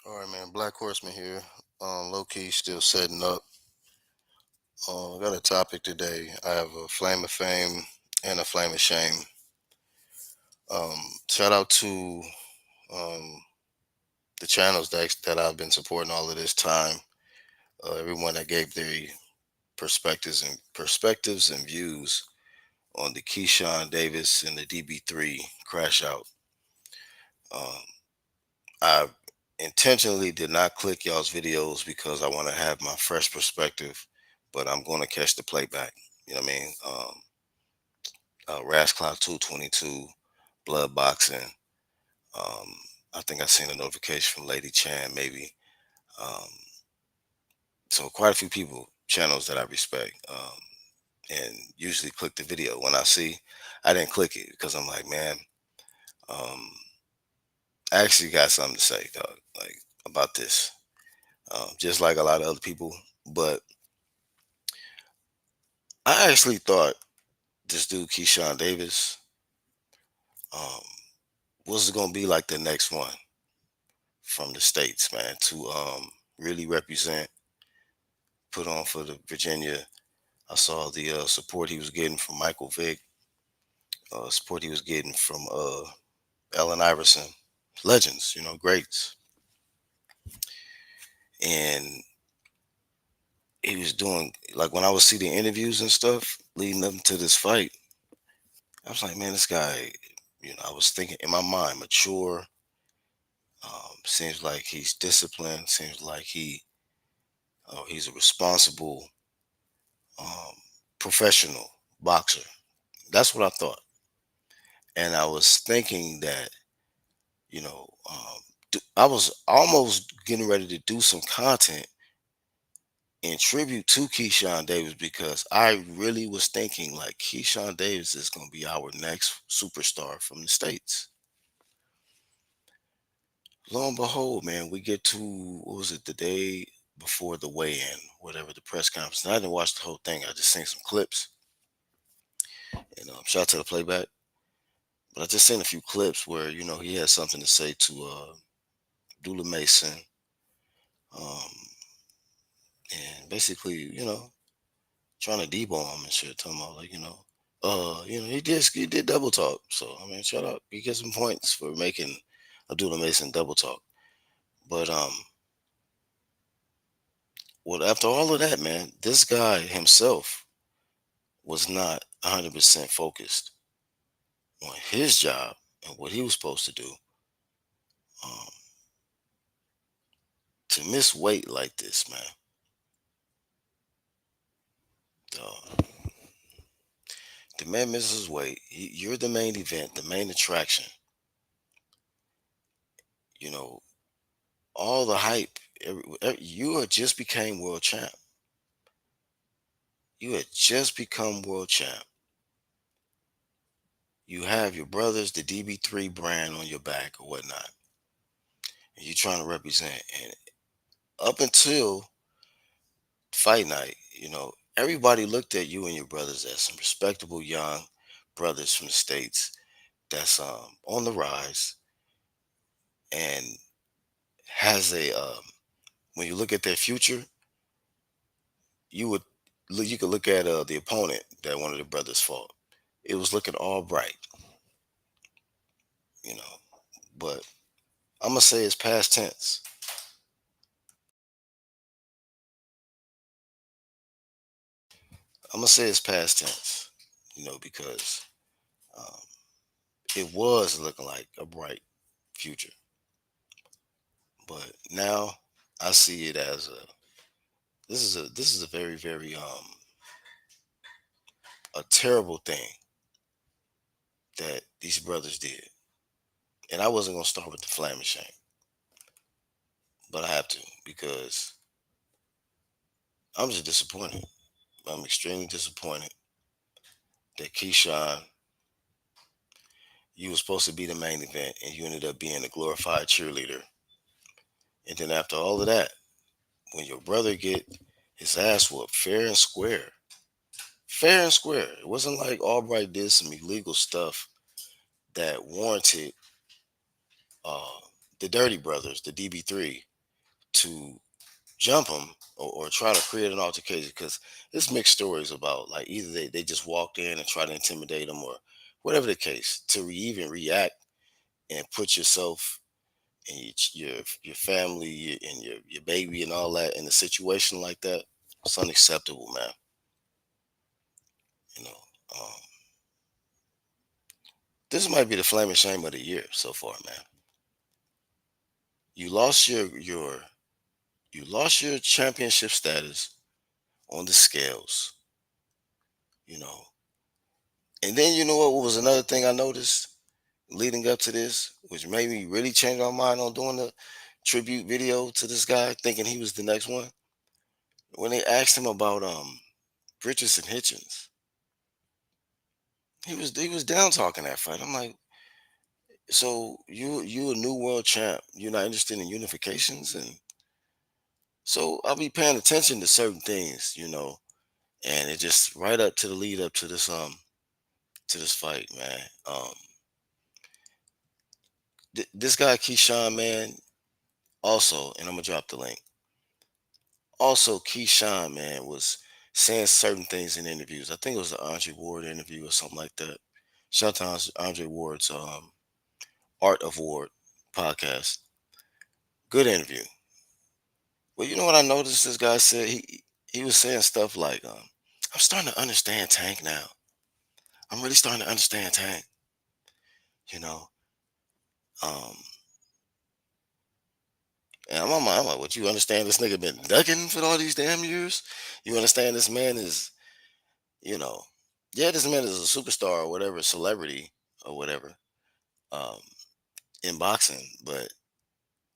All right, man. Black Horseman here. Low key, still setting up. I got a topic today. I have a flame of fame and a flame of shame. Shout out to um, the channels that I've been supporting all of this time. Everyone that gave their perspectives and views on the Keyshawn Davis and the DB3 crash out. Um, I intentionally did not click y'all's videos because I want to have my fresh perspective, but I'm going to catch the playback. You know what I mean? Rash Cloud 222, blood boxing. Um, I think I seen a notification from Lady Chan, maybe. Um, so quite a few people, channels that I respect, and usually click the video. When I see, I didn't click it because I'm like, man, um, I actually got something to say, dog, like about this. Just like a lot of other people, but I actually thought this dude Keyshawn Davis um, was gonna be like the next one from the states, man, to really represent, put on for the Virginia. I saw the support he was getting from Michael Vick, support he was getting from Allen Iverson, legends, greats, and he was doing like when I would see the interviews and stuff leading up to this fight. I was like, man, this guy. I was thinking in my mind, mature. Seems like he's disciplined. Seems like he's a responsible, um, professional boxer. That's what I thought, and I was thinking that I was almost getting ready to do some content in tribute to Keyshawn Davis because I really was thinking like Keyshawn Davis is going to be our next superstar from the states. Lo and behold, man, we get to what was it the day before the weigh-in, whatever the press conference. And I didn't watch the whole thing. I just seen some clips and shout out to the playback. But I just seen a few clips where he had something to say to Abdullah Mason, um, and basically trying to debone him and shit, talking about like he did double talk. So I mean, shout out, he gets some points for making Abdullah Mason double talk. But well, after all of that, man, this guy himself was not 100% focused on his job and what he was supposed to do. Um, to miss weight like this, man, dog, the man misses weight. You're the main event, the main attraction. You know, all the hype. You had just became world champ. You had just become world champ. You have your brothers, the DB3 brand on your back or whatnot, and you're trying to represent. And up until fight night, everybody looked at you and your brothers as some respectable young brothers from the states that's on the rise and has a when you look at their future, you could look at the opponent that one of the brothers fought. It was looking all bright, you know. But I'm gonna say it's past tense. I'm gonna say it's past tense, because um, it was looking like a bright future. But now I see it as a very very a terrible thing that these brothers did. And I wasn't gonna start with the flame of shame, but I have to because I'm just disappointed. I'm extremely disappointed that Keyshawn, you were supposed to be the main event and you ended up being a glorified cheerleader. And then after all of that, when your brother get his ass whooped fair and square. It wasn't like Albright did some illegal stuff that warranted uh, the Dirty Brothers, the DB3. to jump him or try to create an altercation because it's mixed stories about like either they just walked in and try to intimidate him or whatever the case to even react and put yourself and your family and your baby and all that in a situation like that. It's unacceptable, man. You know, um, this might be the flaming shame of the year so far, man. You lost you lost your championship status on the scales, you know. And then you know what was another thing I noticed leading up to this, which made me really change my mind on doing the tribute video to this guy, thinking he was the next one. When they asked him about Richardson Hitchens, he was down talking that fight. I'm like, so you a new world champ. You're not interested in unifications, and so I'll be paying attention to certain things, and it just right up to the lead up to this fight, man. This guy Keyshawn, man, also, and I'm gonna drop the link. Also, Keyshawn, man, was saying certain things in interviews. I think it was the Andre Ward interview or something like that. Shout out to Andre Ward's Art of Ward podcast. Good interview. Well, you know what I noticed this guy said? He was saying stuff like, I'm starting to understand Tank now. I'm really starting to understand Tank. You know. Um, and I'm on my I'm like, what you understand this nigga been ducking for all these damn years? You understand this man is, you know, yeah, this man is a superstar or whatever, celebrity or whatever, um, in boxing. But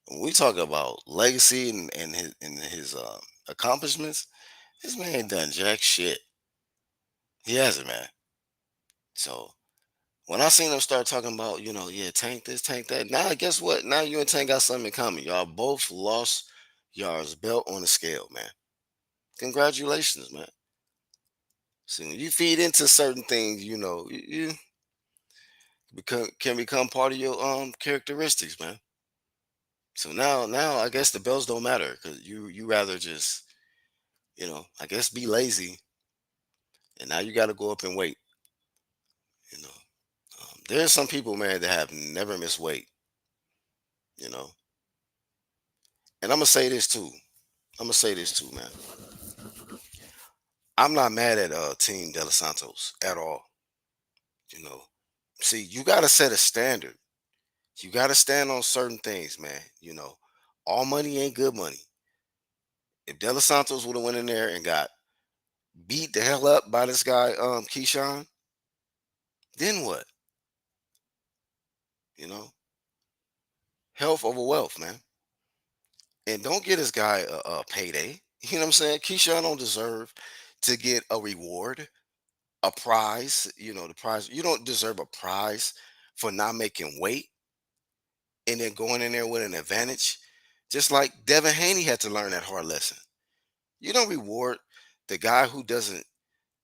when we talk about legacy and his accomplishments, this man ain't done jack shit. He hasn't, man. So when I seen him start talking about, yeah, Tank this, Tank that. Now, guess what? Now you and Tank got something in common. Y'all both lost y'all's belt on the scale, man. Congratulations, man. So when you feed into certain things, you can become part of your characteristics, man. So now I guess the bells don't matter because you rather just I guess be lazy, and now you got to go up and wait. You know, there's some people, man, that have never missed weight. You know, and I'm gonna say this too. I'm gonna say this too, man. I'm not mad at Team De Los Santos at all. You know, see, you got to set a standard. You got to stand on certain things, man. All money ain't good money. If De Los Santos would have went in there and got beat the hell up by this guy, Keyshawn, then what? You know, health over wealth, man. And don't get this guy a payday. You know what I'm saying? Keyshawn don't deserve to get a reward, a prize. The prize. You don't deserve a prize for not making weight and then going in there with an advantage. Just like Devin Haney had to learn that hard lesson. You don't reward the guy who doesn't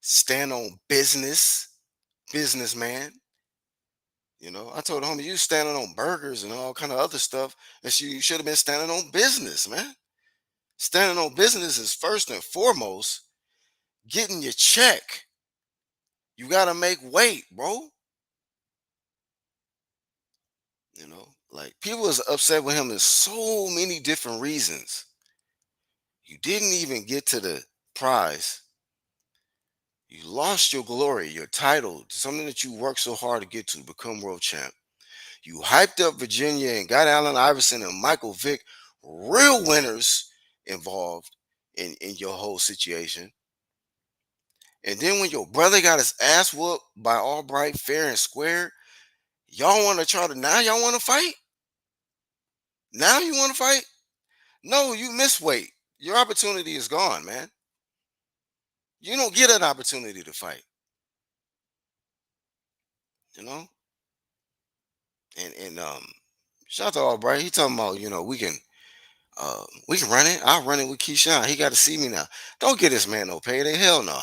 stand on businessman. I told homie, you standing on burgers and all kind of other stuff, and you should have been standing on business, man. Standing on business is first and foremost getting your check. You gotta make weight, bro. Like people is upset with him in so many different reasons. You didn't even get to the prize. You lost your glory, your title, something that you worked so hard to get to become world champ. You hyped up Virginia and got Allen Iverson and Michael Vick, real winners involved in your whole situation. And then when your brother got his ass whooped by Albright fair and square, y'all want to now y'all want to fight? Now you want to fight? No, you miss weight. Your opportunity is gone, man. You don't get an opportunity to fight, you know? And shout out to Albright. He talking about, we can run it. I'll run it with Keyshawn. He got to see me now. Don't get this man no payday. Hell no.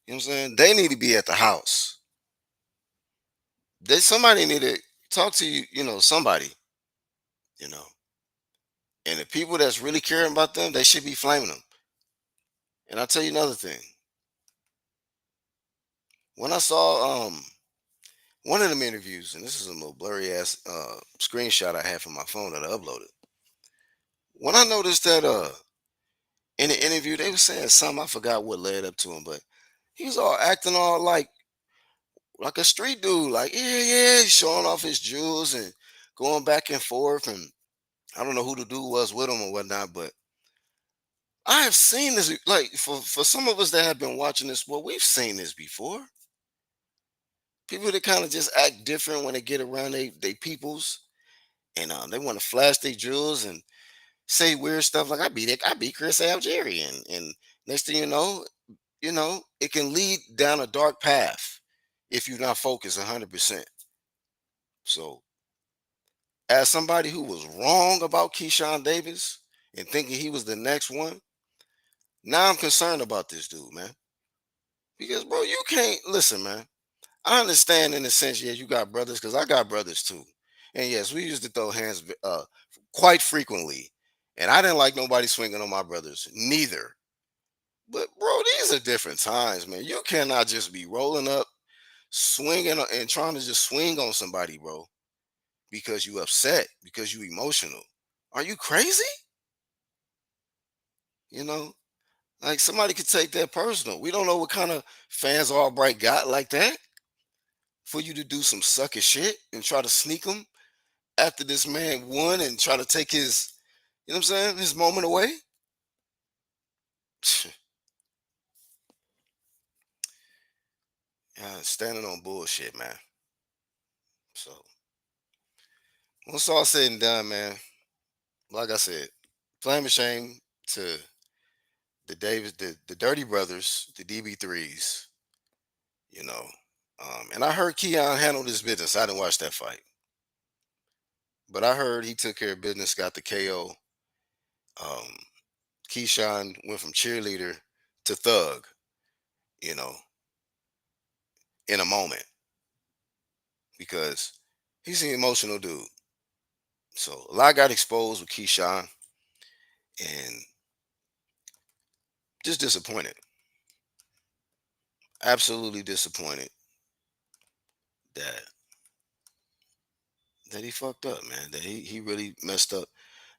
You know what I'm saying? They need to be at the house. Somebody need to talk to you, somebody, you know. And the people that's really caring about them, they should be flaming them. And I'll tell you another thing. When I saw one of them interviews, and this is a little blurry ass screenshot I had from my phone that I uploaded. When I noticed that in the interview they was saying something, I forgot what led up to him, but he was all acting all like a street dude, like yeah, showing off his jewels and going back and forth, and I don't know who the dude was with him or whatnot, but I have seen this. Like for some of us that have been watching this, well, we've seen this before. People that kind of just act different when they get around they peoples, and they want to flash their jewels and say weird stuff like I beat Chris Algerian, and next thing you know, it can lead down a dark path if you're not focused 100%. So, as somebody who was wrong about Keyshawn Davis and thinking he was the next one, now I'm concerned about this dude, man. Because, bro, you can't listen, man. I understand in a sense, yeah, you got brothers, because I got brothers too. And yes, we used to throw hands quite frequently. And I didn't like nobody swinging on my brothers, neither. But, bro, these are different times, man. You cannot just be rolling up, swinging, and trying to just swing on somebody, bro, because you upset, because you emotional. Are you crazy? You know, like somebody could take that personal. We don't know what kind of fans Albright got like that for you to do some sucker shit and try to sneak them after this man won and try to take his, you know what I'm saying, his moment away. Yeah, standing on bullshit, man. So once all said and done, man, like I said, blame and shame to the Davis, the Dirty Brothers, the DB3s, you know. And I heard Keon handled his business. I didn't watch that fight, but I heard he took care of business, got the KO. Um, Keyshawn went from cheerleader to thug, you know, in a moment because he's an emotional dude. So a lot got exposed with Keyshawn and just disappointed. Absolutely disappointed that he fucked up, man. That he really messed up.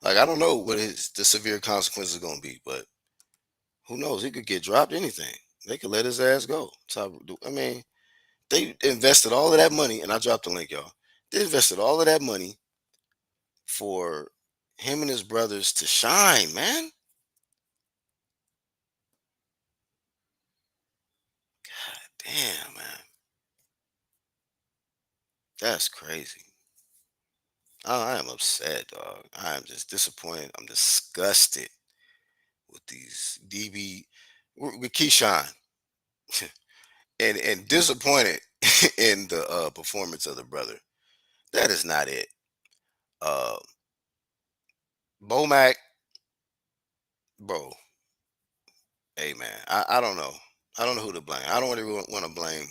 Like I don't know what the severe consequences are gonna be, but who knows? He could get dropped. Anything. They could let his ass go. I mean, they invested all of that money, and I dropped the link, y'all. They invested all of that money for him and his brothers to shine, man. Damn, man. That's crazy. I am upset, dog. I am just disappointed. I'm disgusted with these DB with Keyshawn and disappointed in the performance of the brother. That is not it. Uh Bomac, bro, hey man, I don't know. I don't know who to blame. I don't really want to blame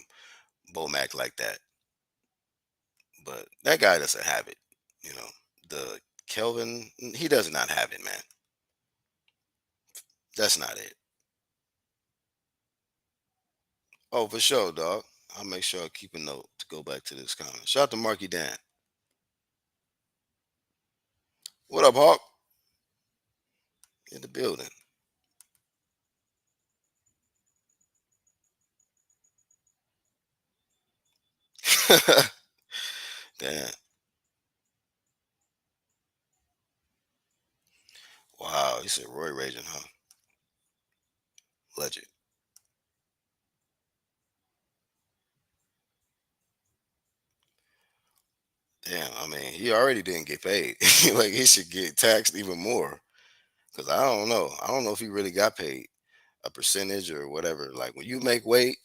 Bomac like that. But that guy doesn't have it, you know. The Kelvin, he does not have it, man. That's not it. Oh, for sure, dog. I'll make sure I keep a note to go back to this comment. Shout out to Marky Dan. What up, Hawk? In the building. Damn. Wow. You said Roy Raging, huh? Legend. Damn. I mean, he already didn't get paid. Like, he should get taxed even more. Because I don't know. I don't know if he really got paid a percentage or whatever. Like, when you make weight,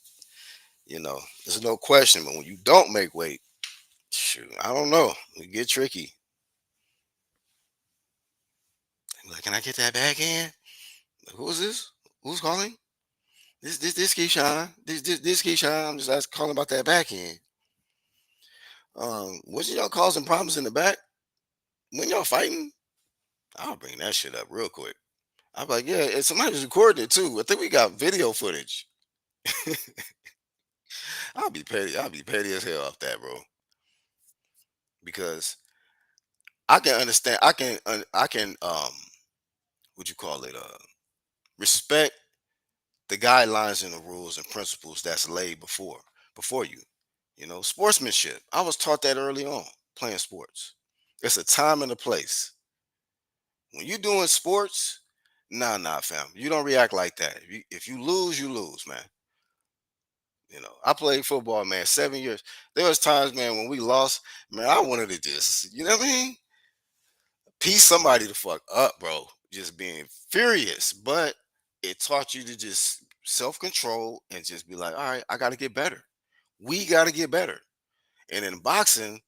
there's no question. But when you don't make weight, shoot, I don't know. It get tricky. Like, can I get that back in? Like, who is this? Who's calling? This Keyshawn. This Keyshawn. I'm just calling about that back end. Wasn't y'all causing problems in the back when y'all fighting? I'll bring that shit up real quick. I'm like, yeah, and somebody's recording it too. I think we got video footage. I'll be petty. I'll be petty as hell off that, bro. Because I can understand. I can what you call it? Respect the guidelines and the rules and principles that's laid before you. Sportsmanship. I was taught that early on playing sports. It's a time and a place. When you doing sports, nah, fam. You don't react like that. If you lose, you lose, man. I played football, man, 7 years. There was times, man, when we lost, man, I wanted to just, what I mean? Piece somebody the fuck up, bro. Just being furious. But it taught you to just self-control and just be like, all right, I gotta get better. We gotta get better. And in boxing,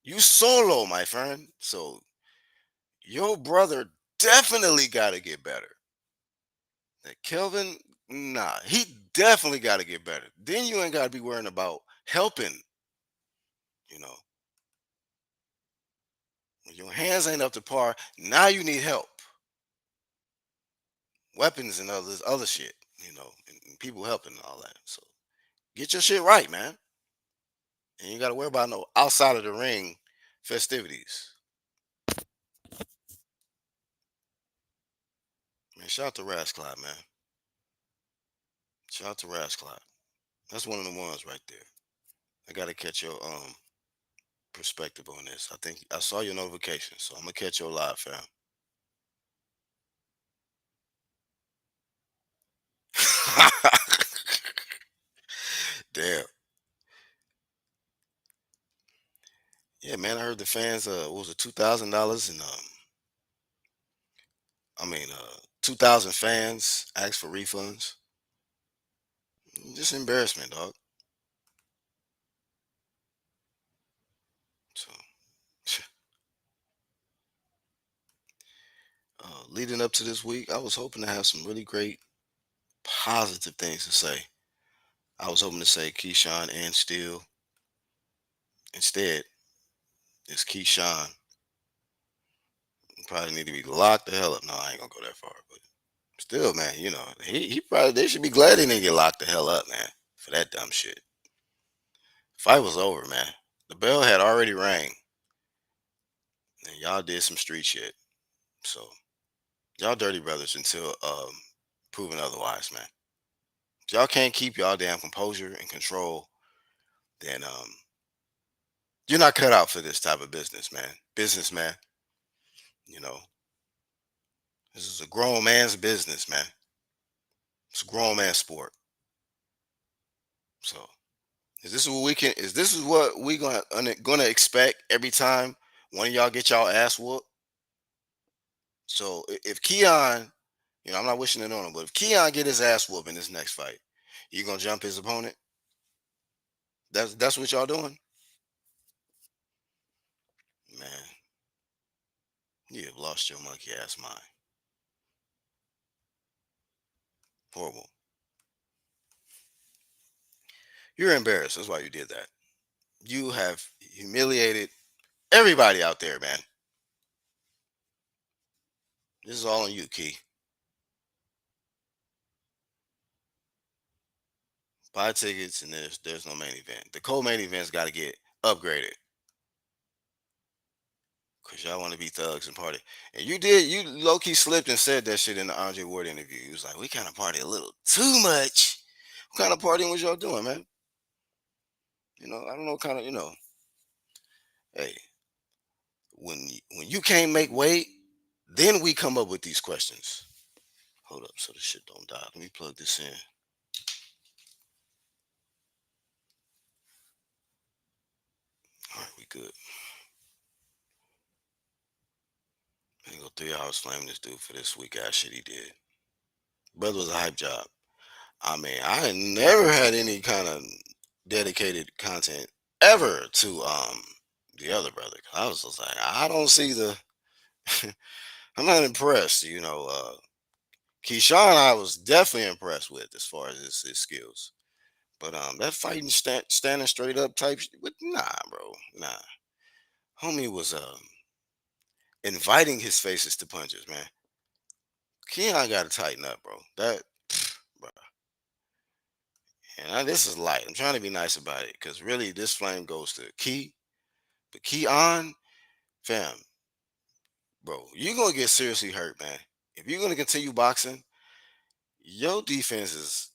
you solo, my friend. So your brother definitely gotta get better. That Kelvin, nah, he definitely gotta get better. Then you ain't gotta be worrying about helping, you know. When your hands ain't up to par, now you need help. Weapons and other shit, and people helping and all that. So get your shit right, man. And you gotta worry about no outside of the ring festivities. Man, shout out to Rasclot, man. Shout out to Rasclot. That's one of the ones right there. I gotta catch your perspective on this. I think I saw your notification, so I'm gonna catch your live, fam. Damn. Yeah, man. I heard the fans. What was it, $2,000, and 2,000 fans asked for refunds. Just embarrassment, dog. So, leading up to this week, I was hoping to have some really great positive things to say. I was hoping to say Keyshawn and Steele. Instead, it's Keyshawn. Probably need to be locked the hell up. No, I ain't gonna go that far, but still, man, he probably they should be glad they didn't get locked the hell up, man, for that dumb shit. Fight was over, man. The bell had already rang, and y'all did some street shit. So y'all dirty brothers until proven otherwise, man. If y'all can't keep y'all damn composure and control, then you're not cut out for this type of business, man. Businessman, you know, this is a grown man's business, man. It's a grown man sport. So is this is what we gonna expect every time one of y'all get y'all ass whooped? So if Keon, I'm not wishing it on him, but if Keon get his ass whooped in this next fight, you gonna jump his opponent? That's what y'all doing? Man, you have lost your monkey ass mind. Horrible. You're embarrassed. That's why you did that. You have humiliated everybody out there, man. This is all on you, Key. Buy tickets and there's no main event. The co-main event's got to get upgraded because y'all want to be thugs and party. And you low key slipped and said that shit in the Andre Ward interview. He was like, we kind of party a little too much. What kind of partying was y'all doing, man? I don't know, kind of, hey, when you can't make weight, then we come up with these questions. Hold up, so this shit don't die. Let me plug this in. All right, we good. I go 3 hours flaming this dude for this weak ass shit he did. Brother was a hype job. I mean, I ain't never had any kind of dedicated content ever to the other brother. I was just like, I don't see the I'm not impressed, Keyshawn I was definitely impressed with as far as his skills. But that fighting standing straight up type with nah, bro. Nah. Homie was inviting his faces to punches, man. Keon got to tighten up, bro. That, bro. And this is light. I'm trying to be nice about it because really this flame goes to Key. But Keon, fam, bro, you're going to get seriously hurt, man. If you're going to continue boxing, your defense is,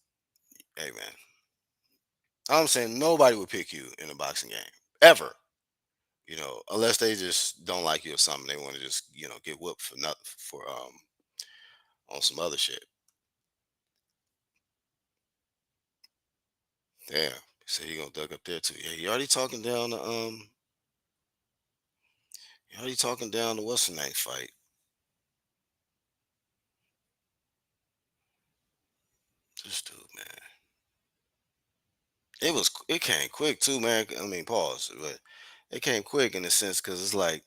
hey, man, I'm saying nobody would pick you in a boxing game ever. Unless they just don't like you or something, they want to just get whooped for nothing for on some other shit. Damn, so he gonna duck up there too. Yeah, you already talking down the what's the name fight. This dude, man, it came quick too, man. I mean, pause, but it came quick in a sense because it's like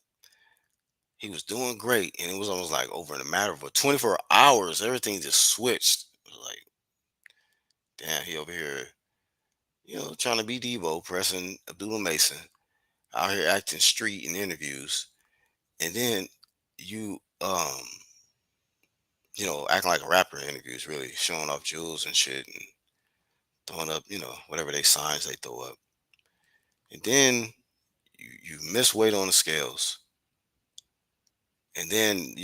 he was doing great, and it was almost like over in a matter of 24 hours, everything just switched. It was like, damn, he over here, trying to be Debo, pressing Abdullah Mason, out here acting street in interviews, and then you acting like a rapper in interviews, really showing off jewels and shit and throwing up, whatever they signs they throw up. And then you miss weight on the scales. And then,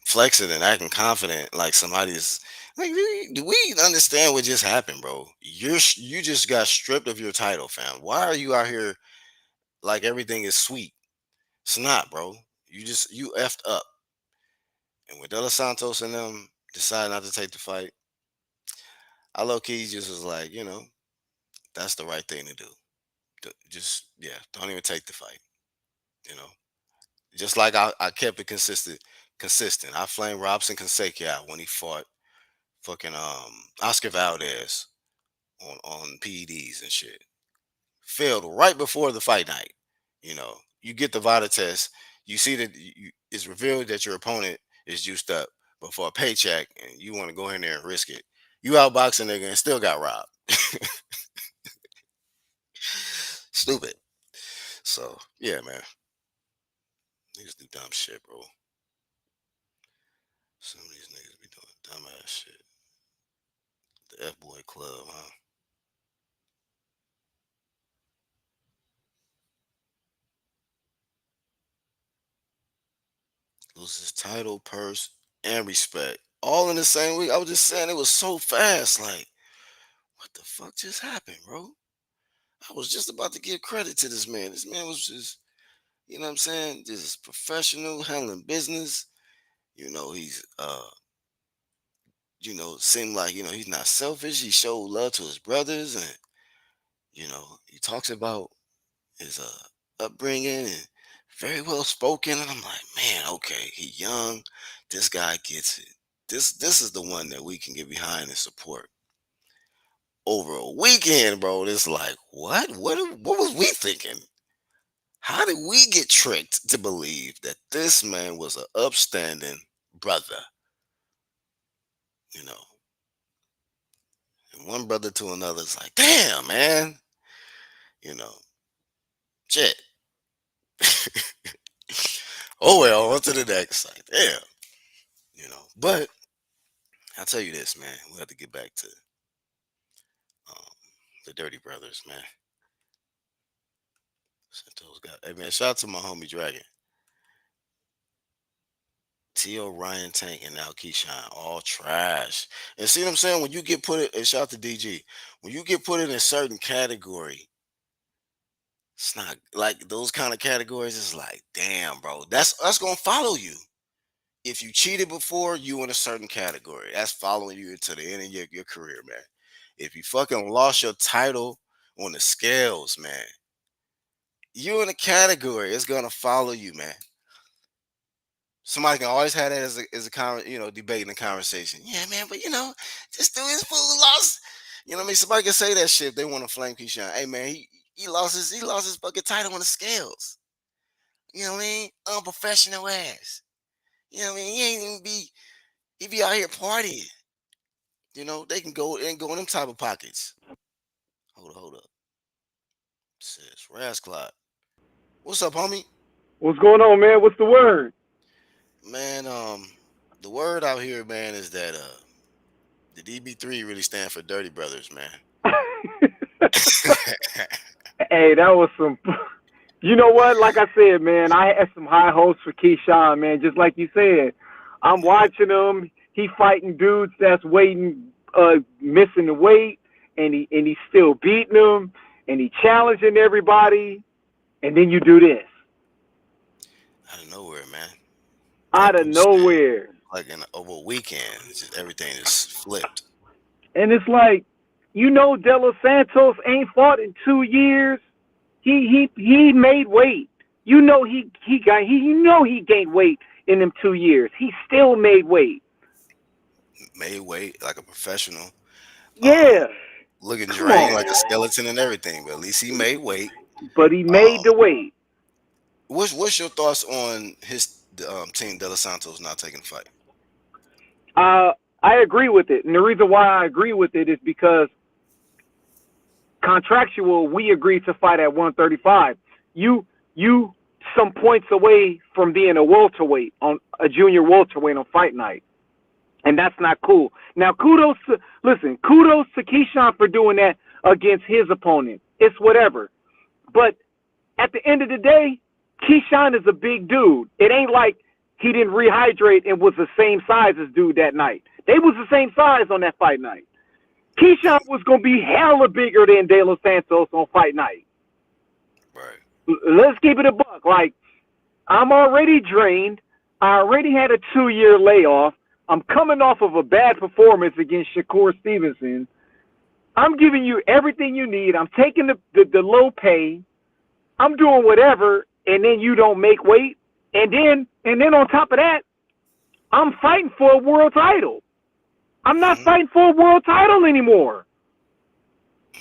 flexing and acting confident like somebody's like, do we understand what just happened, bro? You just got stripped of your title, fam. Why are you out here like everything is sweet? It's not, bro. You effed up. And with Los Santos and them decide not to take the fight, I low key just was like, that's the right thing to do. Just yeah, don't even take the fight. You know, just like I kept it consistent. I flamed Robson Fonseca out when he fought fucking Oscar Valdez on PEDs and shit. Failed right before the fight night. You get the VADA test. You see that it's revealed that your opponent is juiced up, but for a paycheck, and you want to go in there and risk it. You outboxing nigga and still got robbed. Stupid. So yeah, man. Niggas do dumb shit, bro. Some of these niggas be doing dumbass shit. The F Boy Club, huh? Loses title, purse, and respect. All in the same week. I was just saying it was so fast. Like, what the fuck just happened, bro? I was just about to give credit to this man. This man was just, you know what I'm saying? Just professional, handling business. He's seemed like, he's not selfish. He showed love to his brothers and, he talks about his upbringing and very well spoken. And I'm like, man, okay, he young. This guy gets it. This is the one that we can get behind and support. Over a weekend, bro, it's like, what was we thinking? How did we get tricked to believe that this man was an upstanding brother? You know, and one brother to another is like, damn, man, you know, shit. Oh well, on to the next. Like, damn, But I'll tell you this, man. We have to get back to um, the Dirty Brothers, man. Santos got. Hey, man, shout out to my homie Dragon, T.O. Ryan Tank, and now Keyshawn, all trash. And see what I'm saying? When you get put it, and shout out to DG, when you get put in a certain category, it's not like those kind of categories. It's like, damn, bro, that's gonna follow you. If you cheated before, you in a certain category. That's following you into the end of your career, man. If you fucking lost your title on the scales, man, you in a category. It's gonna follow you, man. Somebody can always have that as a debate in the conversation. Yeah, man, but this dude is full of loss. You know what I mean? Somebody can say that shit if they want to flame Keyshawn. Hey man, he lost his fucking title on the scales. You know what I mean? Unprofessional ass. You know what I mean? He ain't even he be out here partying. They can go in them type of pockets. Hold up. Says Rasclot. What's up, homie? What's going on, man? What's the word? Man, the word out here, man, is that the DB3 really stand for Dirty Brothers, man. Hey, that was some. You know what? Like I said, man, I had some high hopes for Keyshawn, man. Just like you said, I'm Yeah, watching him. He fighting dudes that's waiting, missing the weight, and he's still beating them, and he challenging everybody. And then you do this out of nowhere, man. out Like of you said, nowhere, like in over a weekend, it's just everything is flipped. and it's like, De Los Santos ain't fought in 2 years. He made weight. He gained weight in them 2 years. He still made weight. Made weight like a professional. Um, Yeah, looking come drained on, like a skeleton and everything, but at least he made weight. but he made Um, the weight. what's your thoughts on his team De Los Santos not taking the fight? Uh, I agree with it, and the reason why I agree with it is because contractual, we agreed to fight at 135. You some points away from being a welterweight on a junior welterweight on fight night, and that's not cool. Now, kudos to Keyshawn for doing that against his opponent. It's whatever, but at the end of the day, Keyshawn is a big dude. It ain't like he didn't rehydrate and was the same size as dude that night. They was the same size on that fight night. Keyshawn was gonna be hella bigger than De Los Santos on fight night. Right. Let's keep it a buck. Like, I'm already drained. I already had a 2 year layoff. I'm coming off of a bad performance against Shakur Stevenson. I'm giving you everything you need. I'm taking the low pay. I'm doing whatever, and then you don't make weight. And then on top of that, I'm fighting for a world title. I'm not Hmm. fighting for a world title anymore.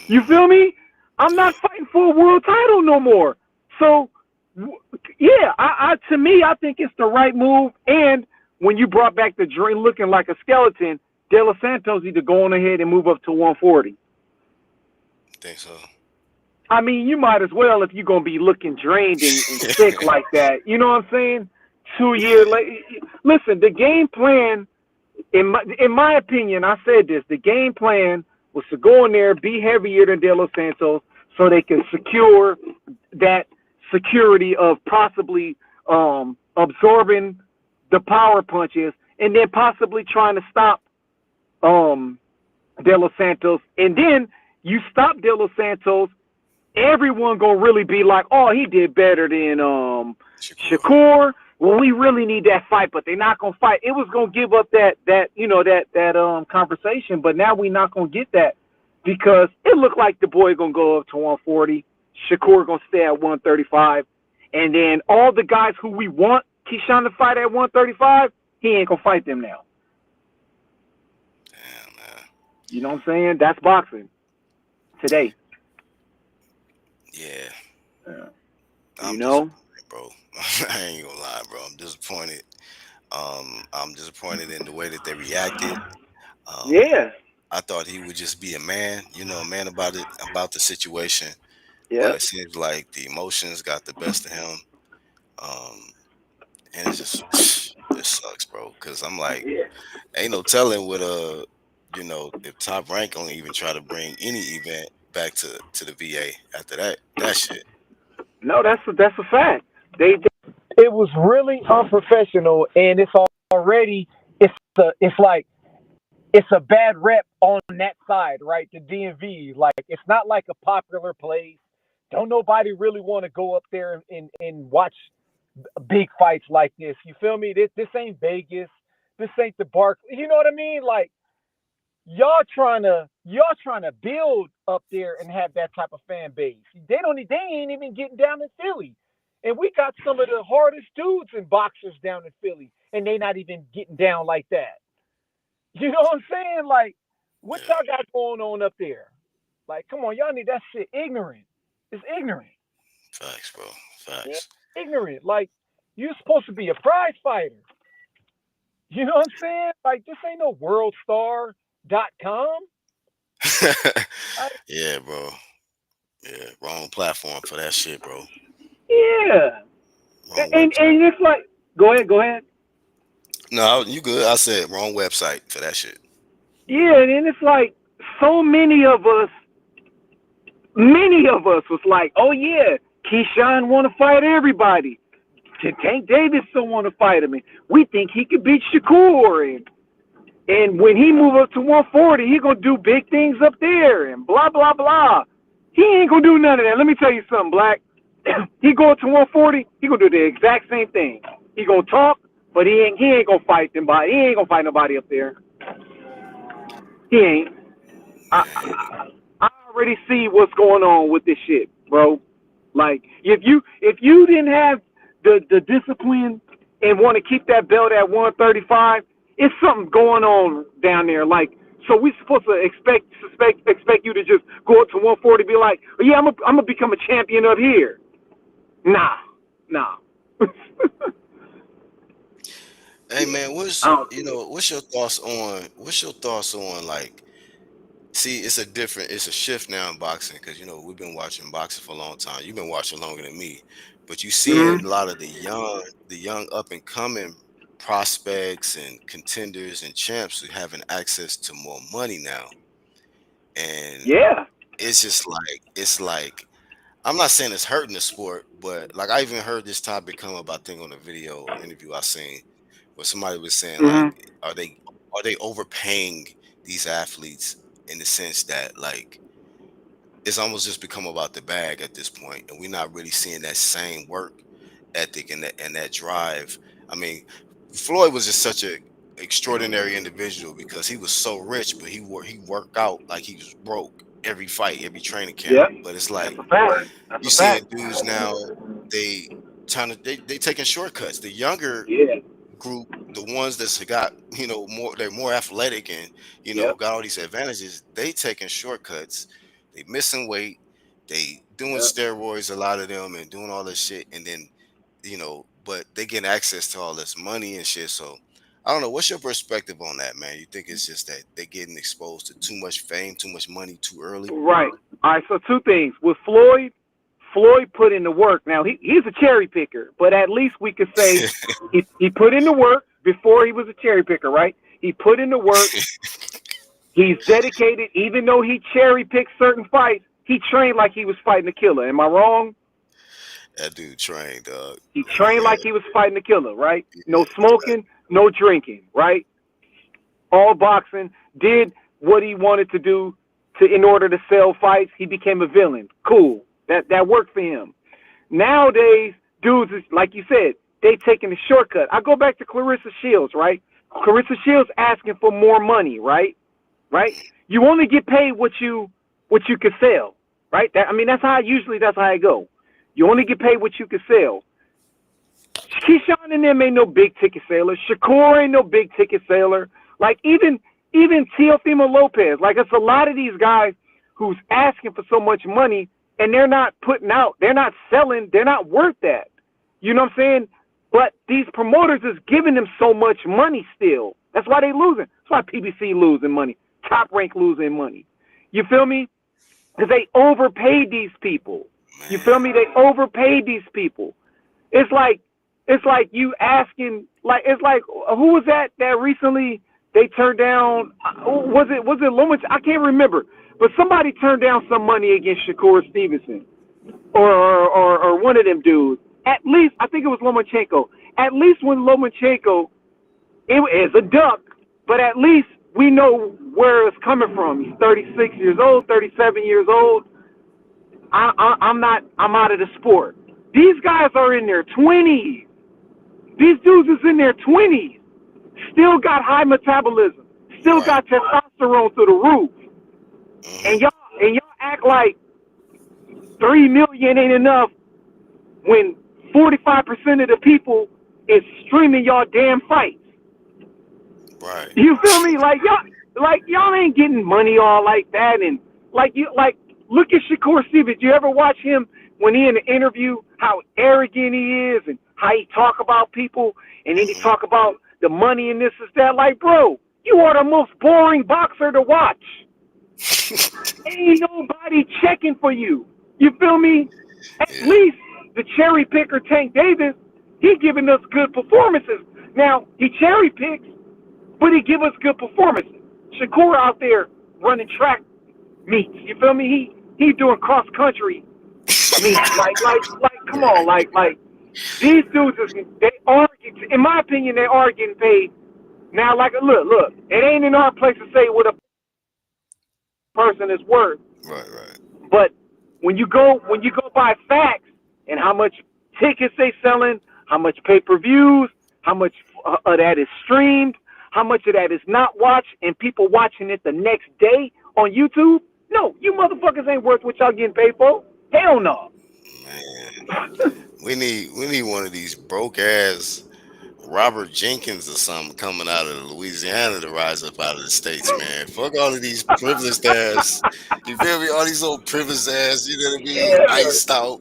You Hmm. feel me? I'm Yeah. not fighting for a world title no more. So, yeah, to me, I think it's the right move. And when you brought back the dream looking like a skeleton, De Los Santos need to go on ahead and move up to 140. Think so. I mean, you might as well if you're gonna be looking drained and sick like that. You know what I'm saying? 2 year Yeah. late. Listen, the game plan, in my opinion, I said this. The game plan was to go in there, be heavier than De Los Santos, so they can secure that security of possibly absorbing the power punches, and then possibly trying to stop um, De Los Santos. And then you stop De Los Santos, everyone gonna really be like, oh, he did better than Shakur. Shakur. Well, we really need that fight, but they're not gonna fight. It was gonna give up that conversation, but now we not gonna get that because it looked like the boy gonna go up to 140. Shakur gonna stay at 135, and then all the guys who we want Keyshawn to fight at 135, he ain't gonna fight them now. Damn, man. You know what I'm saying? That's boxing today. Yeah. Uh, you I'm know? disappointed, bro. I ain't gonna lie, bro. I'm disappointed. I'm disappointed in the way that they reacted. Um, Yeah. I thought he would just be a man, a man about it, about the situation. But Yep. it seems like the emotions got the best of him. Um, and it just it sucks, bro. Cause I'm like, Yeah. ain't no telling what if Top Rank only even try to bring any event back to the VA after that shit. No, that's a fact. It was really unprofessional, and already it's like it's a bad rep on that side, right? The DMV, like it's not like a popular place. Don't nobody really want to go up there and watch big fights like this. You feel me? This ain't Vegas. This ain't the Barclays. You know what I mean? Like y'all trying to build up there and have that type of fan base. They ain't even getting down in Philly. And we got some of the hardest dudes and boxers down in Philly, and they not even getting down like that. You know what I'm saying? Like, what Yeah, y'all got going on up there? Like, come on, y'all need that shit ignorant. It's ignorant. facts, bro. Yeah. Facts. Ignorant. Like, you're supposed to be a prize fighter. You know what I'm saying? Like, this ain't no worldstar.com. Like, Yeah, bro. Yeah, wrong platform for that shit, bro. yeah. Wrong And website. it's like, go ahead, go ahead. No, you good. I said wrong website for that shit. Yeah, and it's like so many of us was like, oh yeah, Keyshawn want to fight everybody. Tank Davis don't want to fight him. And we think he could beat Shakur. And when he move up to 140, he gonna do big things up there and blah blah blah. He ain't gonna do none of that. Let me tell you something, Black. He go up to 140, he gonna do the exact same thing. He gonna talk, but he ain't gonna fight them. He ain't gonna fight nobody up there. He ain't. I, Man, I already see what's going on with this shit, bro. Like if you didn't have the discipline and want to keep that belt at 135, it's something going on down there. Like, so we supposed to expect you to just go up to 140 and be like, oh, yeah, I'm gonna become a champion up here. Nah. hey man, I don't see it. what's your thoughts on like, see, it's a shift now in boxing because we've been watching boxing for a long time. You've been watching longer than me, but you seeing a Mm-hmm. lot of the young up and coming prospects and contenders and champs who having access to more money now, and Yeah. it's like I'm not saying it's hurting the sport, but like I even heard this topic come up, I think, on a video or interview I seen where somebody was saying like, Mm-hmm. are they are they overpaying these athletes in the sense that like it's almost just become about the bag at this point, and we're not really seeing that same work ethic and that drive. I mean, Floyd was just such a extraordinary individual because he was so rich, but he worked out like he was broke every fight, every training camp. Yeah. But it's That's like a fact. That's you a fact. seeing dudes now, they they taking shortcuts. The younger Yeah. group, the ones that's got more, they're more athletic and Yep. got all these advantages, they taking shortcuts, they missing weight, they doing Yep. steroids, a lot of them, and doing all this shit, and then but they getting access to all this money and shit. So I don't know, what's your perspective on that, man? You think it's just that they getting exposed to too much fame, too much money too early? Right. All right. So two things with Floyd. Floyd put in the work. Now he's a cherry picker, but at least we could say he put in the work before he was a cherry picker, right? He put in the work. He's dedicated, even though he cherry picked certain fights. He trained like he was fighting a killer. Am I wrong? That dude trained, dog. He He trained like had he was fighting a killer, right? No yeah, smoking, no drinking, right? All boxing. Did what he wanted to do in order to sell fights. He became a villain. Cool. That worked for him. Nowadays, dudes is like you said, they taking a shortcut. I go back to Clarissa Shields, right? Clarissa Shields asking for more money, right? Right? You only get paid what you can sell, right? That's how I go. You only get paid what you can sell. Keyshawn and them ain't no big ticket sailor. Shakur ain't no big ticket sailor. Like even Teofimo Lopez. Like it's a lot of these guys who's asking for so much money and they're not putting out, they're not selling, they're not worth that. You know what I'm saying? But these promoters is giving them so much money still. That's why they losing. That's why PBC losing money. Top Rank losing money. You feel me? Because they overpaid these people. You feel man. me? They overpaid these people. It's like you asking, like it's like who was that recently they turned down? Was it Lomachenko? I can't remember, but somebody turned down some money against Shakur Stevenson or one of them dudes. At least I think it was Lomachenko. At least when Lomachenko, it is a duck, but at least we know where it's coming from. He's 36 years old, 37 years old. I'm out of the sport. These guys are in their 20s. These dudes is in their 20s. Still got high metabolism. Still Right. got testosterone through the roof. Hmm. And y'all act like 3 million ain't enough when 45% of the people is streaming y'all damn fights. Right. You feel me? Like y'all ain't getting money all like that, and look at Shakur Stevens. You ever watch him when he in an interview? How arrogant he is, and how he talk about people, and then he Hmm. talk about the money and this is that. Like, bro, you are the most boring boxer to watch. Ain't nobody checking for you. You feel me? At Yeah. least the cherry picker Tank Davis, he giving us good performances. Now he cherry picks, but he give us good performances. Shakur out there running track meets. You feel me? He doing cross country meets. Like come on, like these dudes is they are, in my opinion, they are getting paid. Now, like, look, it ain't in our place to say what a person is worth, Right, right. but when you go by facts and how much tickets they selling, how much pay-per-views, how much of that is streamed, how much of that is not watched, and people watching it the next day on YouTube. No, you motherfuckers ain't worth what y'all getting paid for. Hell no. Man, we need one of these broke ass Robert Jenkins or something coming out of Louisiana to rise up out of the states, man. Fuck all of these privileged ass. You feel me? All these old privileged ass, you know what I mean? Yeah, Iced out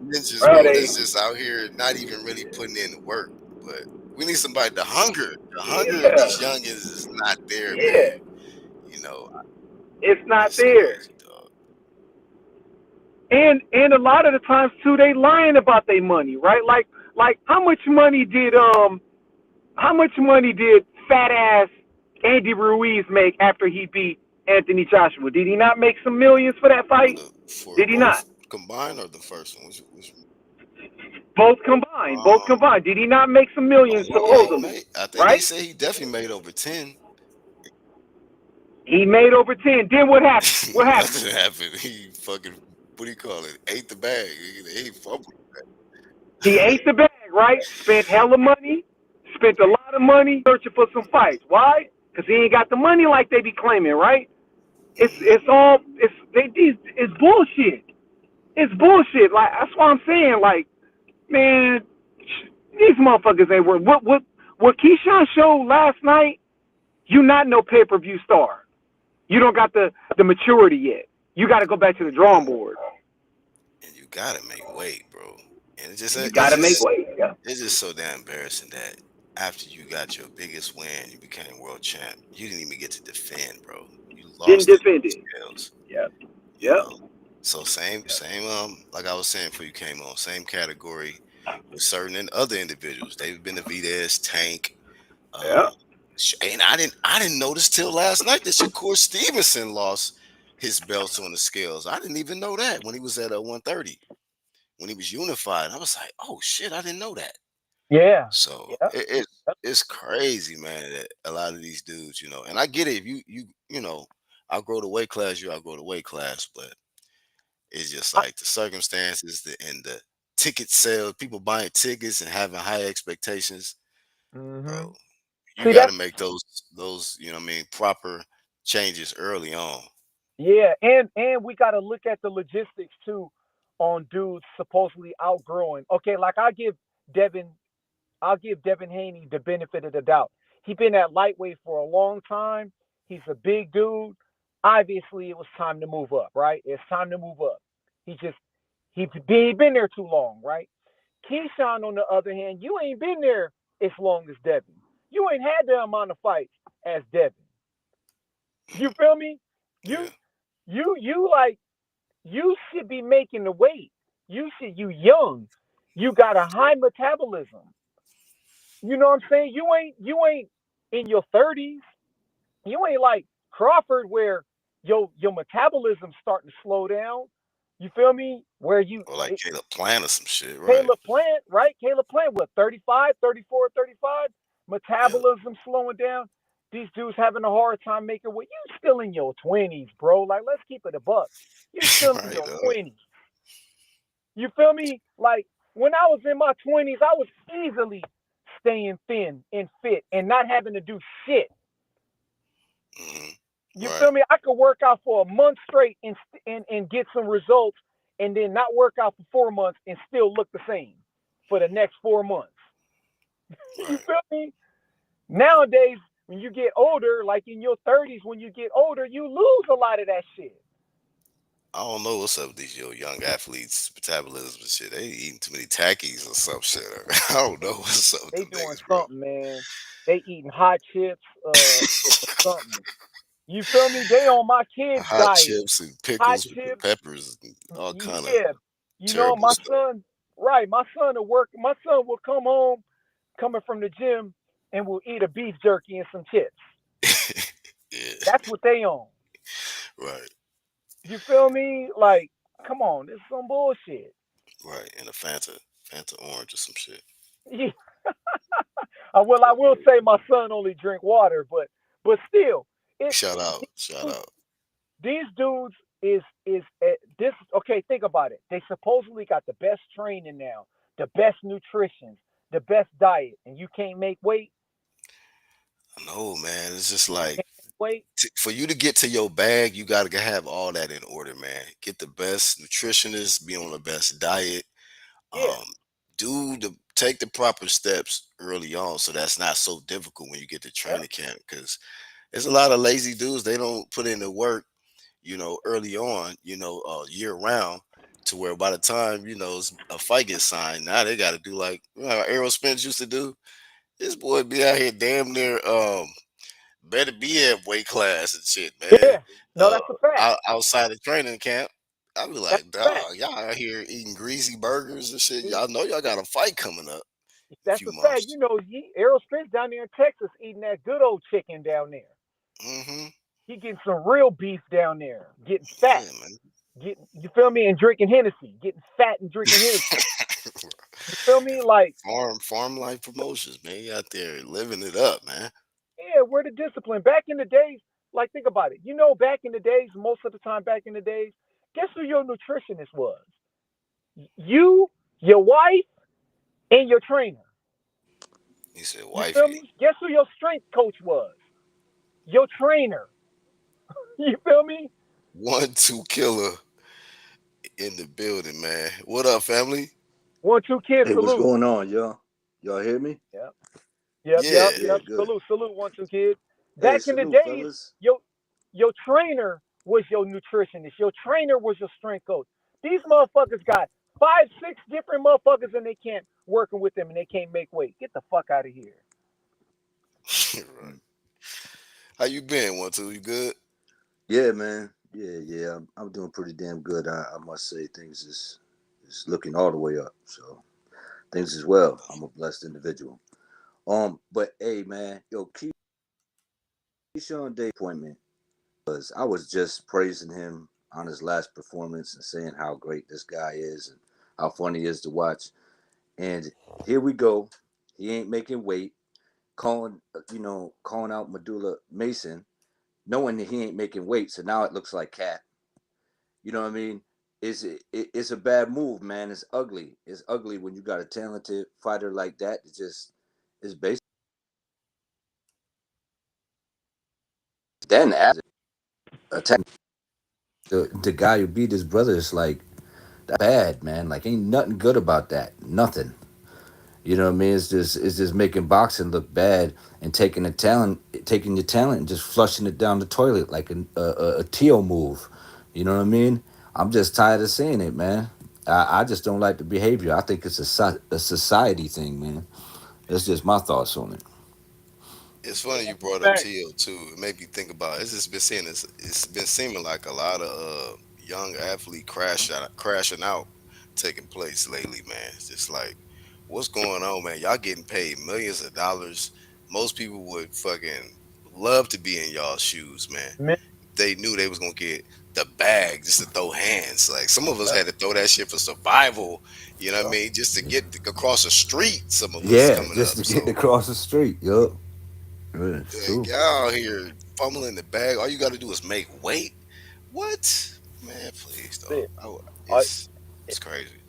ninjas, bro. bro. They, That's just out here not even really putting in the work. But we need somebody. The hunger, of yeah, these youngins is not there, man. yeah. You know, It's not it's there. crazy, dog. And a lot of the times too, they lying about their money, right? Like how much money did fat ass Andy Ruiz make after he beat Anthony Joshua? Did he not make some millions for that fight? For Did he not? both combined or the first one? Which Both combined. Both um, combined. Did he not make some millions yeah, he supposedly? made. I think they Right? say he definitely made over 10. He made over 10. Then what happened? What happened? Nothing happened. He fucking, what do you call it? Ate the bag. He fumbled. He ate the bag, right? Spent hella money. Spent a lot of money searching for some fights. Why? Because he ain't got the money like they be claiming, right? It's all it's bullshit. It's bullshit. Like that's what I'm saying. Like, man, these motherfuckers ain't worth what Keyshawn showed last night. You not no pay-per-view star. You don't got the maturity yet. You got to go back to the drawing board. And you gotta make weight, bro. And You got to make weight. Yeah. it's just so damn embarrassing that after you got your biggest win, you became world champ. You didn't even get to defend, bro. You Didn't lost it defend on it. scales. Yeah. You Yep. know. So same like I was saying before you came on, same category with certain and other individuals. David Benavidez, Tank, Yeah. um, and I didn't notice till last night that Shakur Stevenson lost his belts on the scales. I didn't even know that when he was at 130, when he was unified. I was like, oh shit, I didn't know that. Yeah. So Yeah. it's crazy, man, that a lot of these dudes, and I get it. If I'll grow the weight class, I'll grow the weight class, but it's just like the circumstances, and the ticket sales, people buying tickets and having high expectations, Mm-hmm. bro. You See got to that's make those what I mean, proper changes early on. yeah, and we got to look at the logistics too on dudes supposedly outgrowing. Okay, like Devin I'll give Devin Haney the benefit of the doubt. He's been at lightweight for a long time. He's a big dude. Obviously, it was time to move up, right? It's time to move up. He just he been there too long, right? Keyshawn, on the other hand, you ain't been there as long as Devin. You ain't had the amount of fights as Devin. You feel me? You Yeah, you like you should be making the weight. You young. You got a high metabolism. You know what I'm saying? You ain't in your 30s. You ain't like Crawford where your metabolism's starting to slow down. You feel me? Where or like Caleb Plant or some shit, right? Caleb Plant, right? Caleb Plant, what, 35, 34, 35? Yeah, Metabolism slowing down. These dudes having a hard time making weight. You still in your 20s, bro. Like, let's keep it a buck. You still in right. your 20s. You feel me? Like when I was in my 20s, I was easily staying thin and fit and not having to do shit. Hmm. You Right, feel me? I could work out for a month straight and get some results, and then not work out for 4 months and still look the same for the next 4 months. You right. feel me? Nowadays, when you get older, like in your 30s, when you get older, you lose a lot of that shit. I don't know what's up with these young athletes' metabolism and shit. They eating too many tackies or some shit. I don't know what's up with They them doing niggas, bro. something, man. They eating hot chips, or something. You feel me? They on my kids' Hot diet. chips and Hot pickles and chips. peppers and all kind of Yeah. You know, terrible my stuff. son, right? My son will work. My son will come home. coming from the gym and will eat a beef jerky and some chips. Yeah, That's what they own. right, You feel me? Like, come on, this is some bullshit. right. And a Fanta orange or some shit. Yeah. Well, I will say my son only drink water, but still, it Shout out, these shout dudes, out. these dudes is this okay? Think about it. They supposedly got the best training now, the best nutrition, the best diet, and you can't make weight. No, man, it's just like Weight, for you to get to your bag, you got to have all that in order, man. Get the best nutritionist, be on the best diet, yeah, um, take the proper steps early on, so that's not so difficult when you get to yeah, training camp. Because there's a lot of lazy dudes, they don't put in the work, early on, year round, to where by the time a fight gets signed, now they got to do like how Errol Spence used to do. This boy be out here damn near better be at weight class and shit, man. yeah. No, that's a fact. Outside of training camp, I be That's like, a fact. dog, y'all out here eating greasy burgers and shit. See, Y'all know y'all got a fight coming up in a that's few a fact. months. You know, Errol Spence down there in Texas eating that good old chicken down there. Hmm. He getting some real beef down there, getting fat, Yeah, man. getting you feel me, and drinking Hennessy, getting fat and drinking Hennessy. You feel me? Like, Farm life promotions, man. You out there living it up, man. yeah, where the discipline. Back in the days, like think about it. You know, back in the days, most of the time back in the days, guess who your nutritionist was? You, your wife, and your trainer. He said, You feel wifey, me? Guess who your strength coach was? Your trainer. You feel me? 1-2 killer in the building, man. What up, family? 1, 2 kids, Hey, what's salute. going on, y'all? Y'all hear me? Yep, yep, yep, Yeah, Good, yep. good. Salute, salute. 1, 2 kids. Hey, Back in the salute, days, fellas. your trainer was your nutritionist. Your trainer was your strength coach. These motherfuckers got 5, 6 different motherfuckers and they can't working with them and they can't make weight. Get the fuck out of here. right. Mm. How you been, 1-2? You good? Yeah, man. Yeah. I'm doing pretty damn good. I must say, things is looking all the way up. So things as well. I'm a blessed individual. But hey, man, yo, Keyshawn Day appointment was I was just praising him on his last performance and saying how great this guy is and how fun he is to watch. And here we go. He ain't making weight. Calling out Abdullah Mason, knowing that he ain't making weight. So now it looks like Cat. You know what I mean? It's a bad move, man. It's ugly. It's ugly when you got a talented fighter like that. It's basically then as attack the guy who beat his brother is like that bad, man. Like ain't nothing good about that. Nothing. You know what I mean? It's just making boxing look bad and taking your talent and just flushing it down the toilet like a Teo move. You know what I mean? I'm just tired of seeing it, man. I just don't like the behavior. I think it's a society thing, man. That's just my thoughts on it. It's Yeah, funny you that's brought a up fact. Tio too. It made me think about it's just been seeing this. It's been seeming like a lot of young athlete crashing out taking place lately, man. It's just like what's going on, man? Y'all getting paid millions of dollars. Most people would fucking love to be in y'all shoes, man. Man, They knew they was gonna get the bag just to throw hands. Like some of us yeah, had to throw that shit for survival. You know what I yeah. mean? Just to get across the street. Some of us Yeah, coming just up. to get So across the streat. Yup. Yeah, it's like, true. y'all out here fumbling the bag. All you got to do is make weight. What, man? Please, dog. That's it. Uh, It's crazy.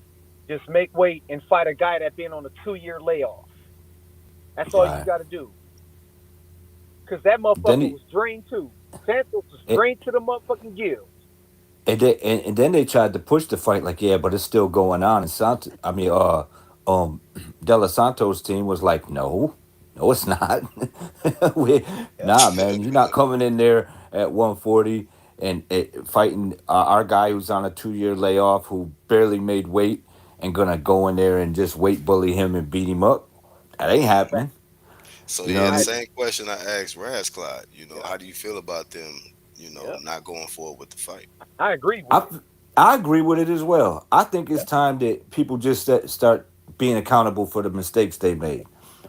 just make weight and fight a guy that been on a 2 year layoff. That's all you Right. got to do. Because that Then motherfucker he was drained too. Santos was and, drained to the motherfucking gills. and then they tried to push the fight like, yeah, but it's still going on. And um, De Los Santos team was like, no, it's not. we, Yeah. nah, man, you're not coming in there at 140 and fighting our guy who's on a 2 year layoff who barely made weight and gonna go in there and just weight bully him and beat him up. That ain't Hmm. Fact. happening. So You know what yeah, I the I mean? agree. same question I asked Raz Clyde. Yeah. How do you feel about them? Yeah. Not going forward with the fight. I agree with I it. I agree with it as well. I think Yeah. it's time that people just start being accountable for the mistakes they made.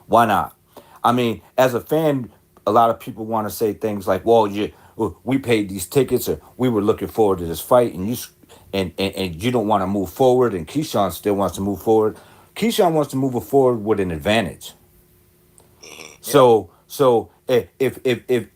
Why not? I mean, as a fan, a lot of people want to say things like, "Well, we paid these tickets, or we were looking forward to this fight, and and you don't want to move forward." And Keyshawn still wants to move forward. Keyshawn wants to move forward with an advantage. Hmm. Yep. So if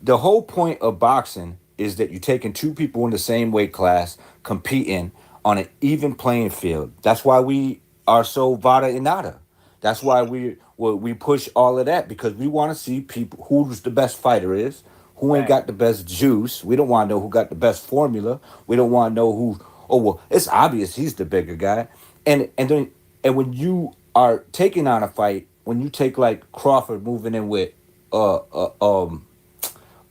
the whole point of boxing is that you're taking two people in the same weight class competing on an even playing field. That's why we are so vada inada. That's why we push all of that, because we want to see people who's the best fighter is, who ain't Fact. got the best juice. We don't want to know who got the best formula. We don't want to know who. Oh well, it's obvious he's the bigger guy. And when you are taking on a fight, when you take like Crawford moving in with uh uh um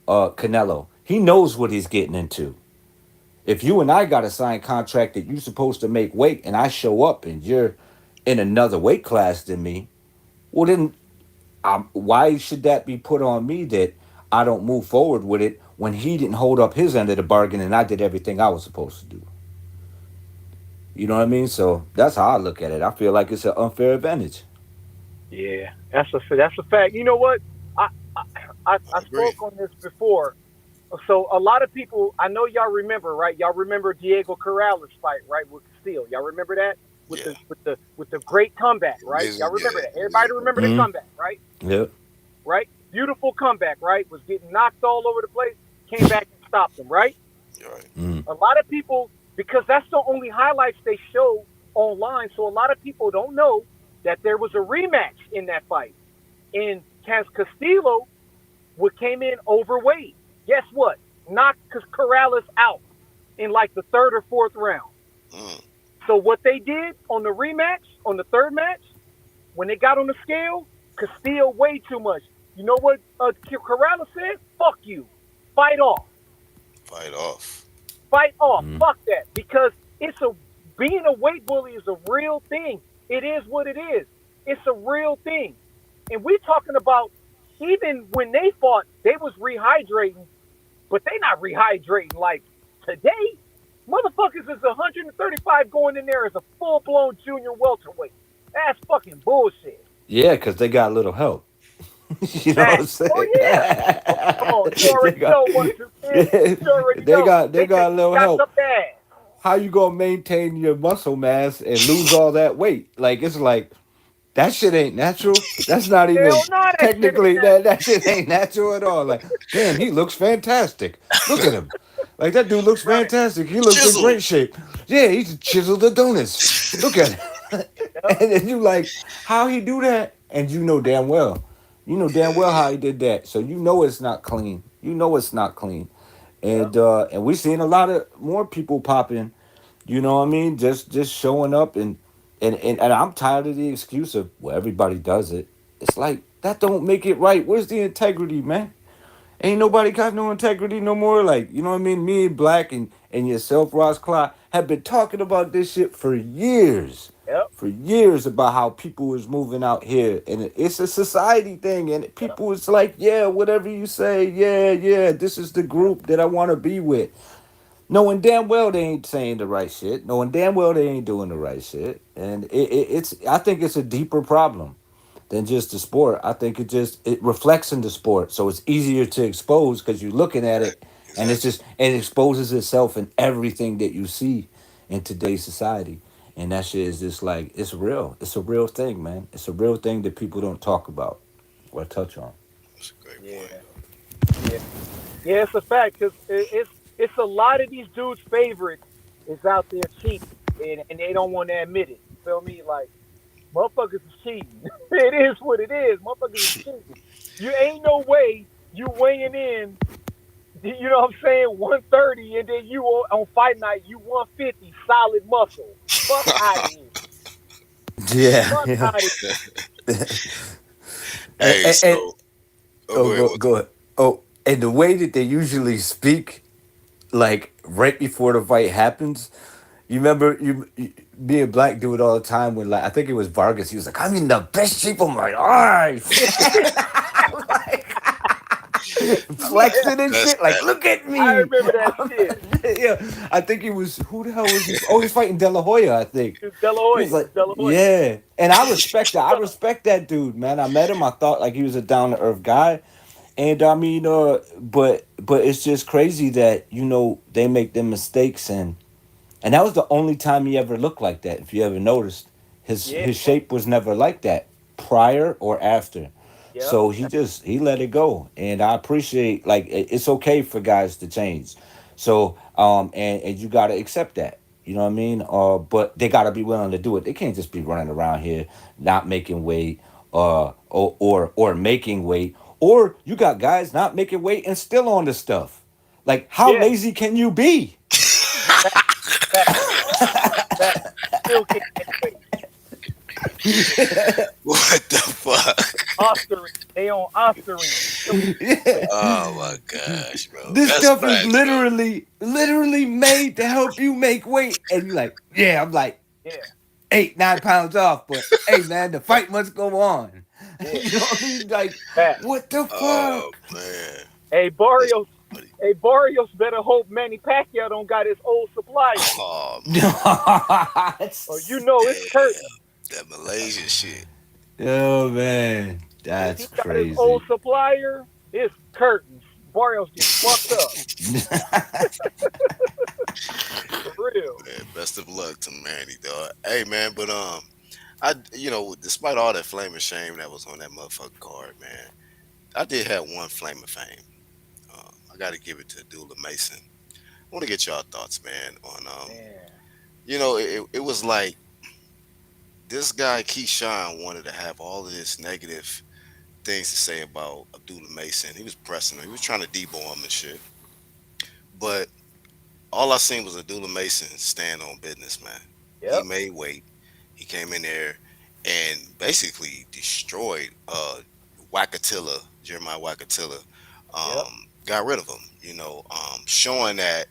Canelo, he knows what he's getting into. If you and I got a signed contract that you're supposed to make weight, and I show up and you're in another weight class than me, well then, why should that be put on me that I don't move forward with it when he didn't hold up his end of the bargain and I did everything I was supposed to do? You know what I mean? So that's how I look at it. I feel like it's an unfair advantage. Yeah, that's a fact. You know what? I I, I I agree. spoke on this before. So a lot of people, I know y'all remember, right? Y'all remember Diego Corrales fight, right, with Castillo. Y'all remember that with Yeah. the great comeback, right? Y'all Amazing. remember Yeah. that? Everybody Amazing remember the comeback. Mm-hmm. comeback, right? Yep. Right? Beautiful comeback, right? Was getting knocked all over the place, came back and stopped him, right? You're right. Mm-hmm. A lot of people, because that's the only highlights they show online, so a lot of people don't know that there was a rematch in that fight. And Castillo what came in overweight. Guess what? Knocked Corrales out in like the third or fourth round. Mm. So what they did on the rematch, on the third match, when they got on the scale, Castillo weighed too much. You know what Corrales said? Fuck you. Fight off. Fight off. Fight off. Mm-hmm. Fuck that. Because it's a being a weight bully is a real thing. It is what it is. It's a real thing. And we talking about even when they fought, they was rehydrating, but they not rehydrating like today. Motherfuckers is 135 going in there as a full blown junior welterweight. That's fucking bullshit. Yeah, because they got a little help. You know what That I'm oh saying? yeah. Oh come on, you they already got, know one two three. yeah, You already know. they got a They little got help. some ass. How you gonna maintain your muscle mass and lose all that weight? Like it's like that shit ain't natural. That's not Hell even no, that shit ain't technically that natural. shit ain't natural at all. Like, damn, he looks fantastic. Look at him. Like that dude looks Right. fantastic. He looks in Chisel. great shape. Yeah, he's chiseled the donuts. Look at him. Yep. And then you like, how he do that? And you know damn well. You know damn well Yeah. how he did that. So you know it's not clean. You know it's not clean. Yep. And we're seeing a lot of more people popping, you know what I mean? Just showing up and I'm tired of the excuse of well everybody does it. It's like that don't make it right. Where's the integrity, man? Ain't nobody got no integrity no more. Like, you know what I mean? Me and Black and yourself, Ross Clark, have been talking about this shit for years. Yep. For years about how people is moving out here. And it's a society thing. And Yep. people is like, yeah, whatever you say, yeah, yeah, this is the Yep. group that I want to be with. Knowing damn well they ain't saying the right shit. Knowing damn well they ain't doing the right shit. And it's I think it's a deeper problem than just the sport. I think it reflects in the sport, so it's easier to expose because you're looking at Right. it, and Exactly. it exposes itself in everything that you see in today's society, and that shit is just like it's real. It's a real thing, man. It's a real thing that people don't talk about or touch on. That's a great point. Yeah. Yeah. Yeah, it's a fact because it's a lot of these dudes' favorites is out there cheating, and they don't want to admit it. You feel me? Like motherfuckers is cheating. It is what it is. Motherfuckers is cheating. You ain't no way you weighing in. You know what I'm saying? 130, and then you on fight night you 150 solid muscle. Fuck out of here. Yeah, Fuck yeah. out of here. Hey, And so oh, go oh, ahead. go ahead. Oh, and the way that they usually speak, like right before the fight happens. You remember me and Black do it all the time when like I think it was Vargas. He was like, "I'm in the best shape of my life." Yeah, flexing and That's shit. Like, that. look at I me. remember that shit. Yeah, I think he was. Who the hell was he? Oh, he's fighting De La Hoya. I think It's De La he was Hoya. like, De La Hoya. yeah. And I respect that. I respect that dude, man. I met him. I thought like he was a down to earth guy. And I mean, but it's just crazy that they make them mistakes, and that was the only time he ever looked like that. If you ever noticed, Yeah. his shape was never like that prior or after. Yep. So he let it go, and I appreciate like it's okay for guys to change. So and you gotta accept that. You know what I mean? But they gotta be willing to do it. They can't just be running around here not making weight, or making weight, or you got guys not making weight and still on the stuff. Like, how Yeah. lazy can you be? Fact. Fact. Fact. Still can't make weight. What the fuck? Oscaring. They on Oscaring. Still can't make Yeah. weight. Oh my gosh, bro. This That's stuff is facts, though. literally made to help you make weight. And you're like, yeah, I'm like Yeah. 8, 9 pounds off, but hey man, the fight must go on. Yeah. You know what I mean? Like, Fact. what the Oh fuck? man, Hey that's Barrios. funny. Hey Barrios better hope Manny Pacquiao don't got his old supplier. Oh Or you know it's damn, curtain. that Malaysian shit. Oh man, If that's he got his old crazy. supplier, it's curtains. Barrios getting fucked up. For real. Man, best of luck to Manny, dog. Hey man, but despite all that flaming shame that was on that motherfucking card, man, I did have one flame of fame. I got to give it to Abdullah Mason. I want to get y'all thoughts, man, on Man. it was like this guy Keyshawn wanted to have all of this negative things to say about Abdullah Mason. He was pressing him. He was trying to debo him and shit. But all I seen was Abdullah Mason stand on business, man. He Yep. made weight. He came in there and basically destroyed Wackatilla, Jeremiah Wackatilla. Yep. Got rid of him, showing that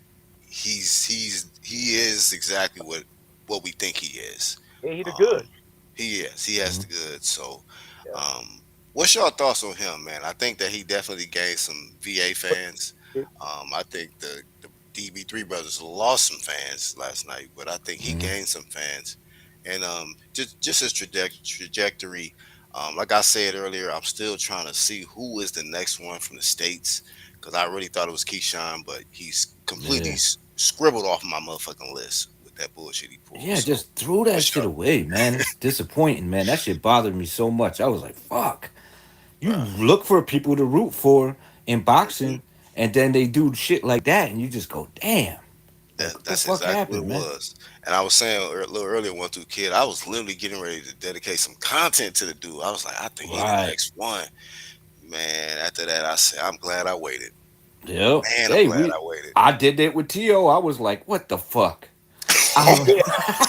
he is exactly what we think he is. Yeah, he the Um, good. he is. He has Mhm. the good. So, Yep. um, what's your thoughts on him, man? I think that he definitely gained some VA fans. I think the DB3 brothers lost some fans last night, but I think he Mhm. gained some fans. And just his trajectory. Like I said earlier, I'm still trying to see who is the next one from the states because I really thought it was Keyshawn, but he's completely Yeah. scribbled off my motherfucking list with that bullshit he pulled. Yeah, So, just threw that what's shit your away, man. It's disappointing, man. That shit bothered me so much. I was like, fuck. You bruh? look for people to root for in Mhm. boxing, and then they do shit like that, and you just go, damn. Like, what the That's fuck exactly what happened, it man? was. And I was saying a little earlier, one through kid, I was literally getting ready to dedicate some content to the dude. I was like, I think he the Right. next one. Man, after that, I said, I'm glad I waited. Yep. Man, I'm Hey, glad I waited. I did that with T.O. I was like, what the fuck? I was, Yeah.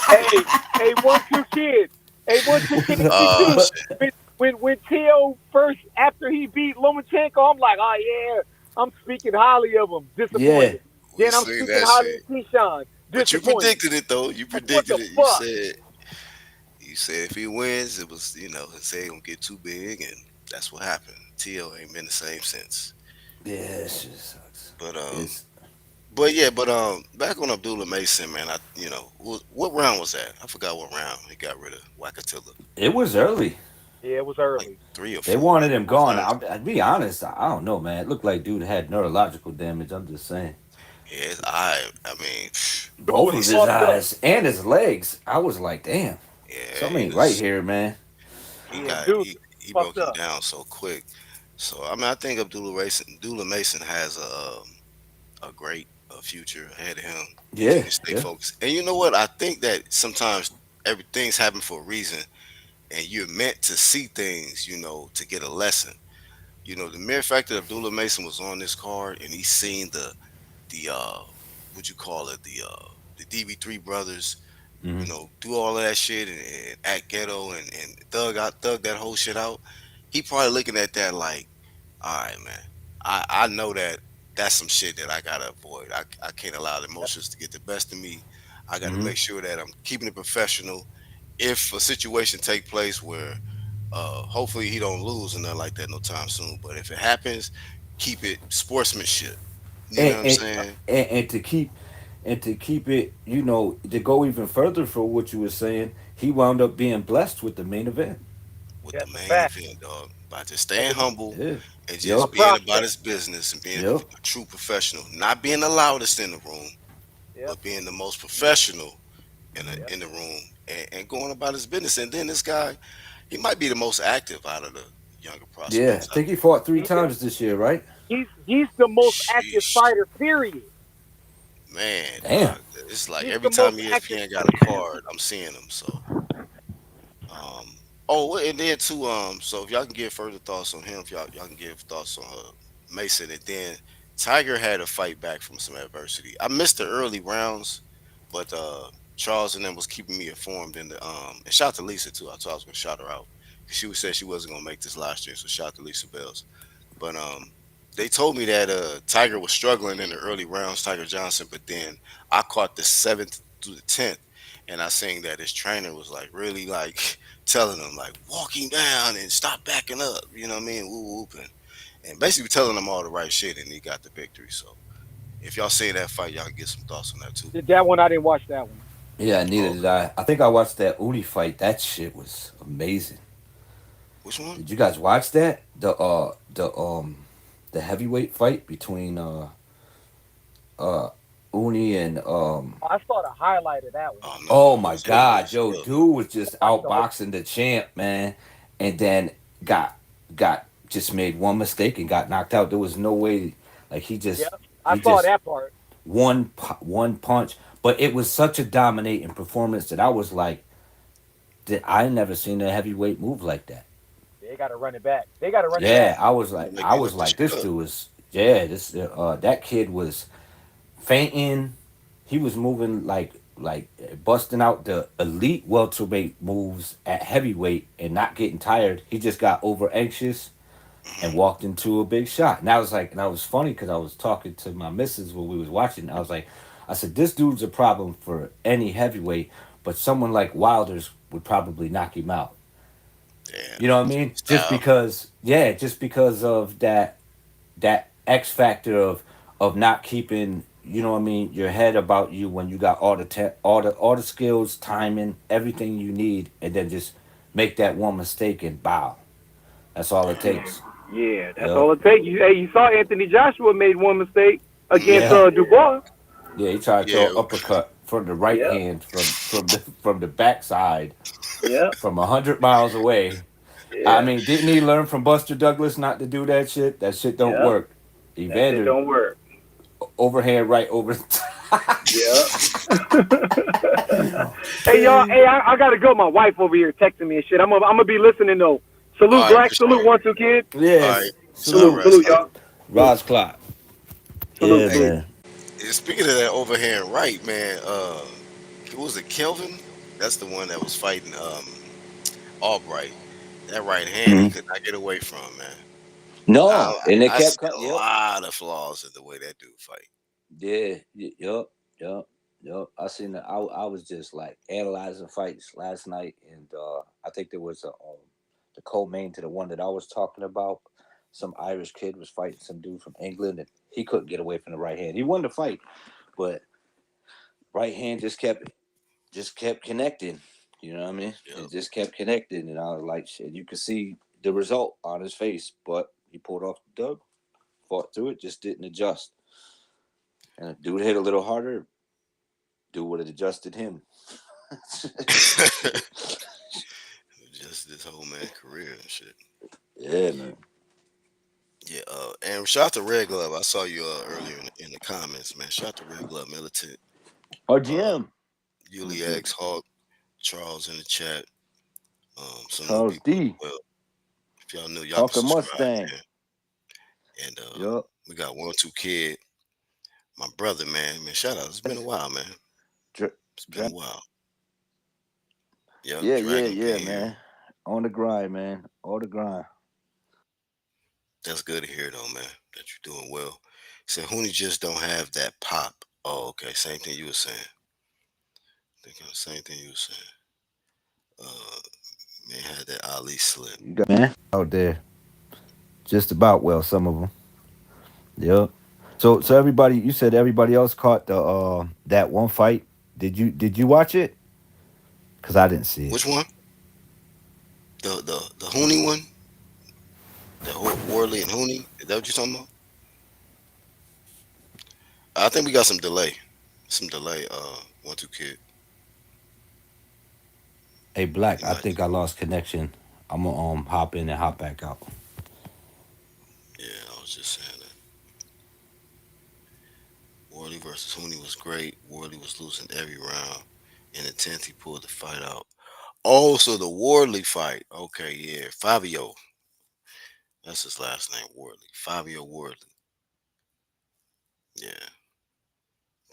Hey, hey, 1-2 kid. Hey, 1-2 kid. Me Oh too. shit, When Tio first after he beat Lomachenko, I'm like, oh yeah, I'm speaking highly of him. yeah. Disappointed. we Then I'm seen speaking that highly shit. of Keyshawn. But you Disappointed. predicted it though. You Like, what predicted the it. fuck? You said if he wins, it was his head gonna get too big, and that's what happened. T.O. ain't been the same since. Yeah, that shit sucks. But It's back on Abdullah Mason, man. What round was that? I forgot what round he got rid of Wackatilla. it was early. Yeah, it was Like early. three or They four. wanted him gone. Round. I'll be honest. I don't know, man. It looked like dude had neurological damage. I'm just saying. Yeah, I mean, Dude Both was of he's his fucked up. eyes and his legs. I was like, damn, yeah, something ain't right here, man. he Yeah, got dude he fucked broke him up. down so quick. So I mean, I think Abdullah Mason has a great future ahead of him if he Yeah, can stay yeah. focused. And you know what? I think that sometimes everything's happen for a reason, and you're meant to see things, to get a lesson. The mere fact that Abdullah Mason was on this card and he seen the what you call it, the DB3 brothers, Hmm. do all of that shit and act ghetto and thug that whole shit out. He probably looking at that like, all right, man, I know that that's some shit that I gotta avoid. I can't allow the emotions to get the best of me. I got to Hmm. make sure that I'm keeping it professional. If a situation take place where hopefully he don't lose or nothing like that no time soon. But if it happens, keep it sportsmanship. You know and what I'm and, saying? and to keep it, to go even further for what you were saying, he wound up being blessed with the main event. With the That's a main fact. event, dog. By just That's staying humble Yeah. and a just Yup. being about prospect. his business and being Yup. a true professional, not being the loudest in the room, Yep. but being the most professional Yep. in the room and going about his business. And then this guy, he might be the most active out of the younger Yeah. I prospects. I think he think. fought three He is. times this year, right? He's the most active Sheesh, fighter. Period. man, Damn. dog. It's like He's every the most time active. ESPN got a card, I'm seeing him. So, um, oh, well, and then too, so if y'all can give further thoughts on him, if y'all can give thoughts on Mason, and then Tiger had to fight back from some adversity. I missed the early rounds, but Charles and them was keeping me informed in the and shout out to Lisa too. I thought I was gonna shout her out because she was said she wasn't gonna make this live stream, so shout out to Lisa Bells. But they told me that Tiger was struggling in the early rounds, Tiger Johnson, but then I caught the 7th through the 10th, and I seen that his trainer was like really like telling him like walk him down and stop backing up, you know what I mean, woo whooping, and basically telling him all the right shit, and he got the victory. So if y'all see that fight, y'all can get some thoughts on that too. Did that one? I didn't watch that one. Yeah, neither Oh, did okay. I. I think I watched that Udi fight. That shit was amazing. Which one? Did you guys watch that? The heavyweight fight between uh Uni and I saw the highlight of that one. Oh no, oh no, my it god, was yo, dude was just Watch the whole. outboxing the champ, man. And then got just made one mistake and got knocked out. There was no way, like Yep. I he saw just that part. one punch, but it was such a dominating performance that I was like, that I never seen a heavyweight move like that. They got to run it back. They got to run it Yeah, back. make me look the shit this up. dude was, yeah, this that kid was fainting. He was moving like busting out the elite welterweight moves at heavyweight and not getting tired. He just got over anxious and Mhm. walked into a big shot. And I was like, and I was funny because I was talking to my missus when we was watching. I was like, I said, this dude's a problem for any heavyweight, but someone like Wilder's would probably knock him out. Damn, You know what I mean? Just style. because, yeah, just because of that X factor of not keeping, you know what I mean, your head about you when you got all the skills, timing, everything you need, and then just make that one mistake and bow. That's all it takes. Yeah, that's Yep. all it takes. You saw Anthony Joshua made one mistake against Hmm. Yeah. Dubois. Yeah, he tried to throw Yeah, an uppercut from the right Yep. hand from the backside Yep. from 100 miles away. I Yeah. mean, didn't he learn from Buster Douglas not to do that shit? That shit don't Yep. work. That shit Evander don't work. overhand right over the top. Yep. Hey y'all. Hey, I gotta go. My wife over here texting me and shit. I'm gonna be listening though. all Salute right, Black. for Salute sure. 1 2 kid. All right, Yes. all Salute. Salute. right, Salute salute. y'all. Salute. Raj Clock. Salute. Yeah, Hey, Salute. man. speaking of that overhand right, man, what was it, Kelvin? That's the one that was fighting Albright. That right hand he Mhm. could not get away from, man. I No, and they I see kept cut. a Yep. lot of flaws in the way that dude fight. Yeah. Yep. Yep. Yep. I seen that. I was just like analyzing fights last night, and I think there was the co-main to the one that I was talking about. Some Irish kid was fighting some dude from England, and he couldn't get away from the right hand. He won the fight, but right hand just kept connecting. You know what I mean? Yep. It just kept connecting, and I was like, shit. You could see the result on his face, but he pulled off the dub, fought through it, just didn't adjust. And if dude hit a little harder, dude would have adjusted him. Just this whole man career and shit. Yeah, man. Yeah, and shout out to Red Glove. I saw you earlier in the comments, man. Shout out to Red Glove Militant, uh, RGM. Yuli X Hawk, Charles in the chat, some new Charles people as D. well. If y'all new, y'all can Talking subscribe, Mustang. man. And Yup. we got 1 2 Kid, my brother, man. Man, shout out. It's been a while, man. Dra- It's been a Dra- while. Yep, yeah, yeah, Dragon yeah, been here. man. On the grind, man. On the grind. That's good to hear, though, man. That you're doing well. Said Hooney just don't have that pop. Oh, okay. Same thing you were saying. Thinking the same thing you were saying. Uh, man had that Ali slip. You got man out there. Just about well, some of them. Yep. So everybody, you said everybody else caught the that one fight. Did you watch it? Cause I didn't see it. Which one? The Hooney one? The Worley and Hooney? Is that what you're talking about? I think we got some delay. Some delay. 1-2 kid. Hey, Black, You I might. think I lost connection. I'm gonna hop in and hop back out. Yeah, I was just saying that. Worley versus Hooney was great. Worley was losing every round. In the 10th, he pulled the fight out. Oh, so the Wardley fight. Okay, yeah. Fabio. That's his last name, Wardley. Fabio Wardley. Yeah.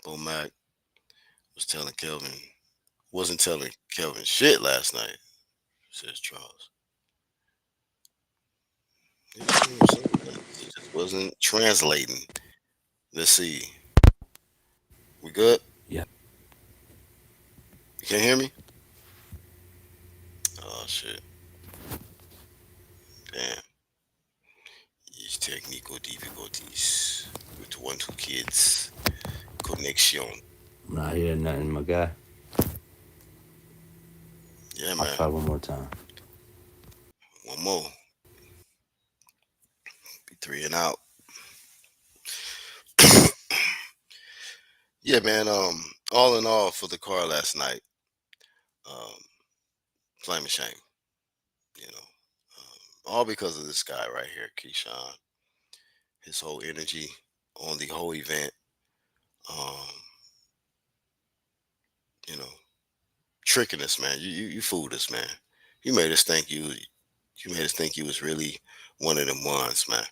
Bo Mac was telling Kelvin, wasn't telling Kelvin shit last night, says Charles. He was telling him some things. He just wasn't translating. Let's see. We good? Yeah. You can't hear me? Oh, shit. Damn. These technical difficulties with 1-2 kids. Connection. I'm not hearing nothing, my guy. Yeah, I'll man. try one more time. One more. Be three and out. Yeah, man. All in all, for the car last night, um, flaming shame. You know, all because of this guy right here, Keyshawn. His whole energy on the whole event. Um, you know, tricking us, man. You fooled us, man. You made us think you made us think you was really one of them ones, man.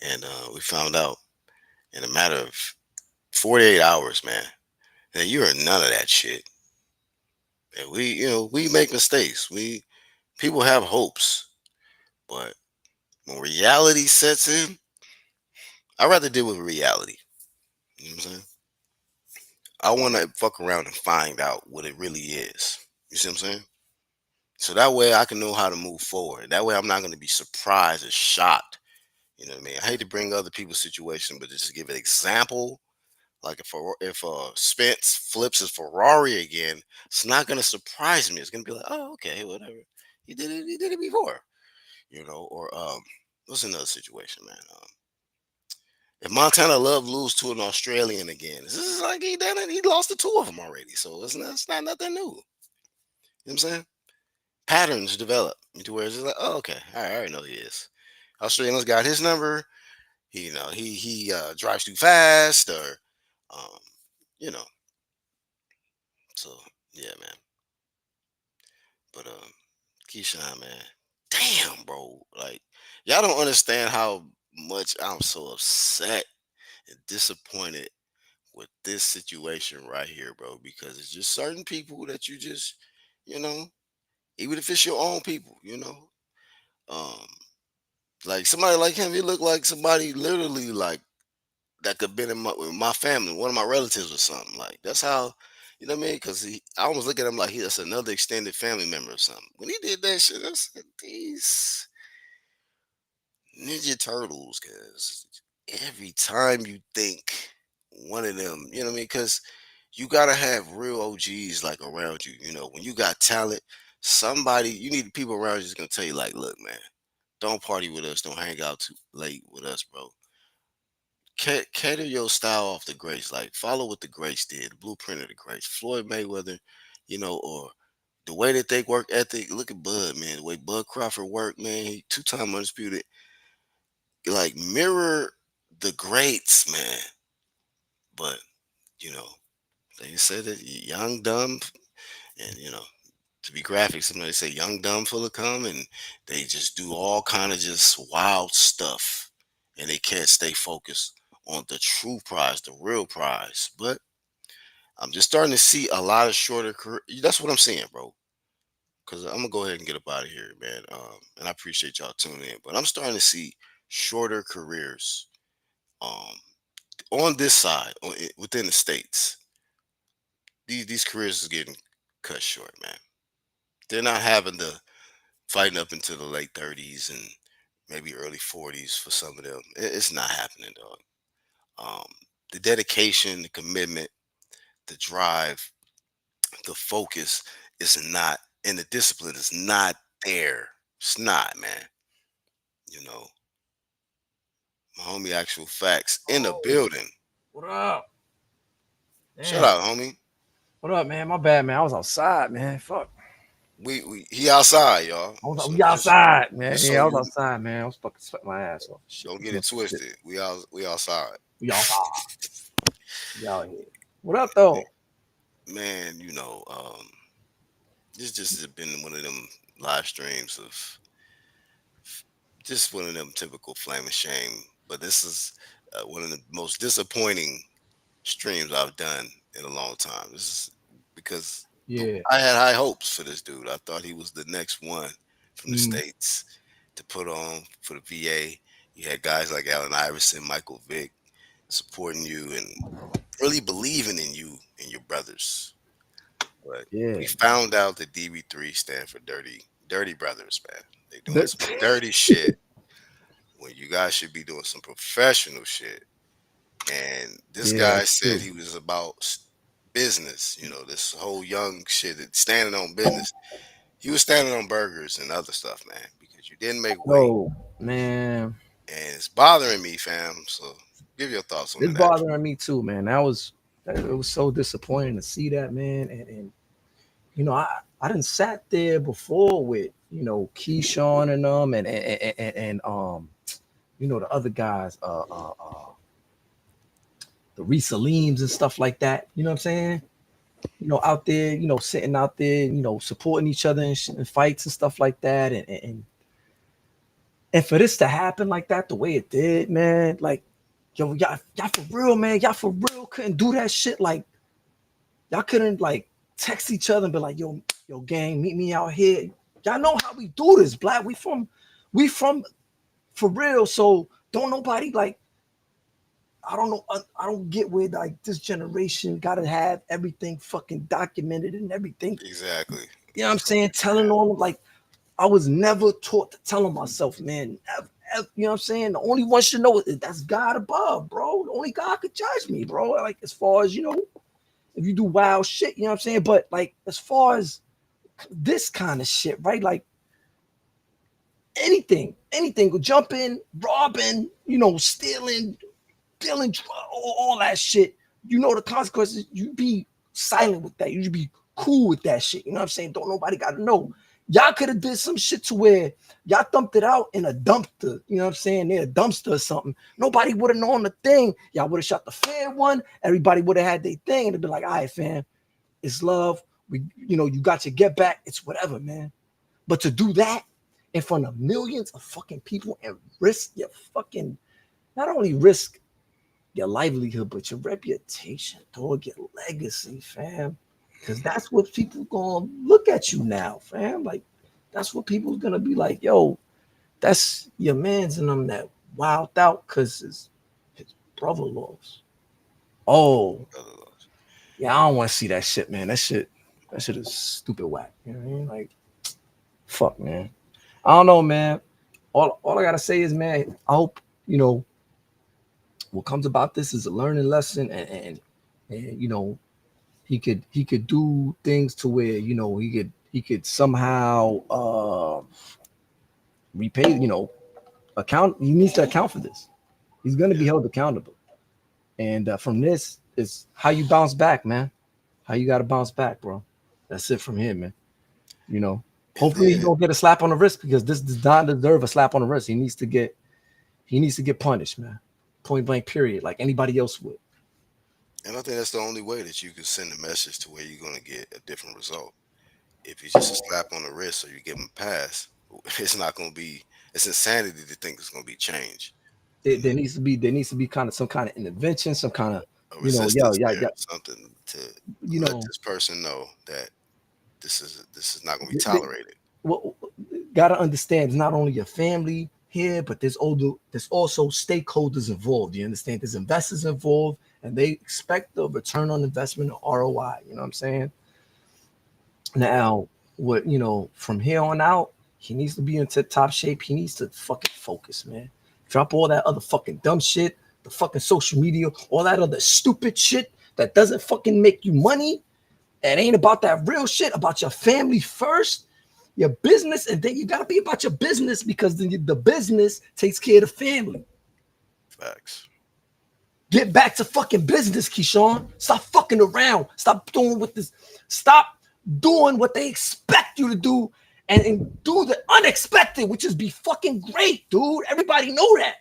And we found out in a matter of 48 hours, man, that you are none of that shit. And we make mistakes. People have hopes, but when reality sets in, I'd rather deal with reality. You know what I'm saying? I want to fuck around and find out what it really is. You see what I'm saying? So that way I can know how to move forward. That way I'm not going to be surprised or shocked. You know what I mean? I hate to bring other people's situation, but just to give an example, like if Spence flips his Ferrari again, it's not going to surprise me. It's going to be like, oh, okay, whatever. He did it before, Or what's another situation, man? If Montana Love lose to an Australian again, this is like he done it. He lost to two of them already, so it's not nothing new. You know what I'm saying? Patterns develop to where it's just like, oh, okay, all right, I already know he is. Australian's got his number. He drives too fast, or um, you know. So yeah, man. But Keyshawn, man, damn, bro, like y'all don't understand how much I'm so upset and disappointed with this situation right here, bro, because it's just certain people that you just, you know, even if it's your own people, um, like somebody like him, he looked like somebody literally like that could been in my family, one of my relatives or something. Like that's how, you know what I mean? Because I almost look at him like that's another extended family member or something. When he did that shit, I said these Ninja Turtles, because every time you think one of them, you know what I mean? Because you gotta have real OGs like around you. When you got talent, somebody you need people around you that's gonna tell you like, look, man, don't party with us, don't hang out too late with us, bro. Cater your style off the greats. Like follow what the greats did, the blueprint of the greats. Floyd Mayweather, or the way that they work ethic. Look at Bud, man. The way Bud Crawford worked, man. He two-time undisputed. Like mirror the greats, man. But you know, they said that young, dumb, and to be graphic, somebody say young, dumb, full of cum, and they just do all kind of just wild stuff, and they can't stay focused on the true prize, the real prize. But I'm just starting to see a lot of shorter career. That's what I'm saying, bro. Because I'm gonna go ahead and get up out of here, man. And I appreciate y'all tuning in, but I'm starting to see shorter careers. Um, on this side, within the states, these careers is getting cut short, man. They're not having the fighting up into the late 30s and maybe early 40s for some of them. It's not happening, dog. Um, the dedication, the commitment, the drive, the focus is not, and the discipline is not there. It's not, man. You know, my homie, actual facts in the Oh, building. what up? Shut Damn. out, homie. What up, man? My bad, man. I was outside, man. Fuck. We he outside, y'all. So We outside, man. just so Yeah, I was you outside, man. I was fucking sweating my ass off. Shit. don't get Doing it some shit. twisted. We outside. We outside. We out here. What up, though? Man, this just has been one of them live streams of just one of them typical flame of shame. But this is one of the most disappointing streams I've done in a long time. This is because Yeah. I had high hopes for this dude. I thought he was the next one from the Mm, States to put on for the VA. You had guys like Allen Iverson, Michael Vick supporting you and really believing in you and your brothers. But we yeah. found out that DB3 stand for dirty brothers, man. They doing some dirty shit when you guys should be doing some professional shit. And this Yeah, guy that's said true. he was about business, this whole young shit, standing on business. He was standing on burgers and other stuff, man, because you didn't make weight. No, man. And it's bothering me, fam. So give your thoughts on It's it, actually. bothering me too, man. It was so disappointing to see that, man. And I didn't sat there before with Keyshawn and them and the other guys, the Reese Leams and stuff like that. You know what I'm saying? Out there, sitting out there, supporting each other in fights and stuff like that, and for this to happen like that, the way it did, man, like, yo, y'all for real, man, y'all for real couldn't do that shit, like, y'all couldn't like text each other and be like, yo, gang, meet me out here. Y'all know how we do this, black. We from for real. So don't nobody like. I don't know. I don't get where like this generation gotta have everything fucking documented and everything. Exactly. You know what I'm That's what saying? needs to Telling happen. on them like I was never taught to tell on myself, man. You know what I'm saying? The only one should know is that's God above, bro. The only God could judge me, bro. Like as far as if you do wild shit, you know what I'm saying? But like as far as this kind of shit, right? Like anything, go jumping, robbing, stealing, dealing, all that shit. You know the consequences. You be silent with that. You should be cool with that shit. You know what I'm saying? Don't nobody got to know. Y'all could have did some shit to where y'all dumped it out in a dumpster. You know what I'm saying? Near a dumpster or something. Nobody would have known the thing. Y'all would have shot the fair one. Everybody would have had their thing and it'd be like, all right, fam, it's love. You got your get back. It's whatever, man. But to do that in front of millions of fucking people and risk your fucking, not only risk your livelihood, but your reputation, dog, your legacy, fam. Because that's what people gonna look at you now, fam. Like, that's what people's gonna be like, yo, that's your man's and them that wild out because his brother lost. Oh, yeah, I don't want to see that shit, man. That shit is stupid whack. You know what I mean? Like, fuck, man. I don't know, man. All I gotta say is, man, I hope what comes about this is a learning lesson, and he could do things to where he could somehow repay. Account. He needs to account for this. He's gonna be Yeah. held accountable, and from this is how you bounce back, man. How you gotta bounce back, bro. That's it from here, man. You know. And Hopefully he then don't get a slap on the wrist because this does not deserve a slap on the wrist. He needs to get punished, man. Point blank, period. Like anybody else would. and I think that's the only way that you can send a message to where you're gonna get a different result. If it's just a slap on the wrist or you give them a pass, it's not gonna be. It's insanity to think it's gonna be change. There, You there know, needs to be there needs to be kind of some kind of intervention, some kind of a yo, resistance yeah, there, yeah, something to you let know, this person know that this is not gonna be th- th- tolerated. well, gotta understand it's not only your family here, but there's also stakeholders involved. You understand? There's investors involved, and they expect the return on investment or ROI. You know what I'm saying? Now, what from here on out, He needs to be in top shape. He needs to fucking focus, man. Drop all that other fucking dumb shit, the fucking social media, all that other stupid shit that doesn't fucking make you money. And ain't about that real shit, about your family first, your business, and then you gotta be about your business because the business takes care of the family. Facts. Get back to fucking business, Keyshawn. Stop fucking around. Stop doing with this. Stop doing what they expect you to do and do the unexpected, which is be fucking great, dude. Everybody know that.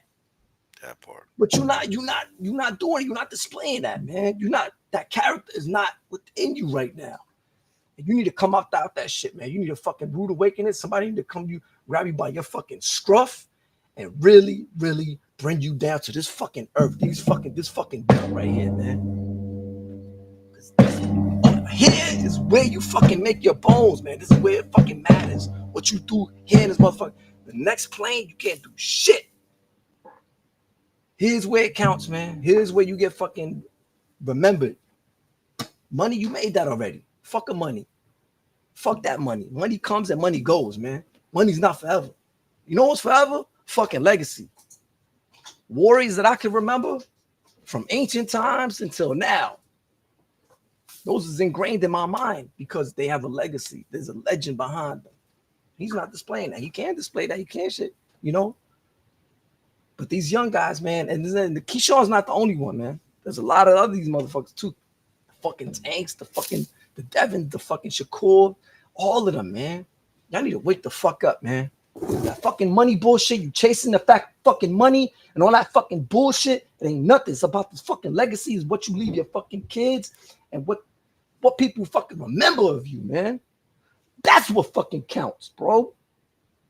That part. But you're not doing it. You're not displaying that, man. That character is not within you right now. And you need to come out that shit, man. You need a fucking rude awakening. Somebody need to come grab you by your fucking scruff and really, really bring you down to this fucking earth. This fucking dirt right here, man. Here is where you fucking make your bones, man. This is where it fucking matters. What you do here in this motherfucker. The next plane, you can't do shit. Here's where it counts, man. Here's where you get fucking remembered. Money, you made that already. Fuck a money. Fuck that money. Money comes and money goes, man. Money's not forever. You know what's forever? Fucking legacy. Warriors that I can remember from ancient times until now. Those is ingrained in my mind because they have a legacy. There's a legend behind them. He's not displaying that. He can't display that. He can't shit, you know? But these young guys, man, and then the Keyshawn's not the only one, man. There's a lot of other these motherfuckers too. The fucking Tanks, the Devin, the fucking Shakur, all of them, man. Y'all need to wake the fuck up, man. That fucking money bullshit, you chasing the fucking money and all that fucking bullshit. It ain't nothing. It's about this fucking legacy, is what you leave your fucking kids and what people fucking remember of you, man. That's what fucking counts, bro.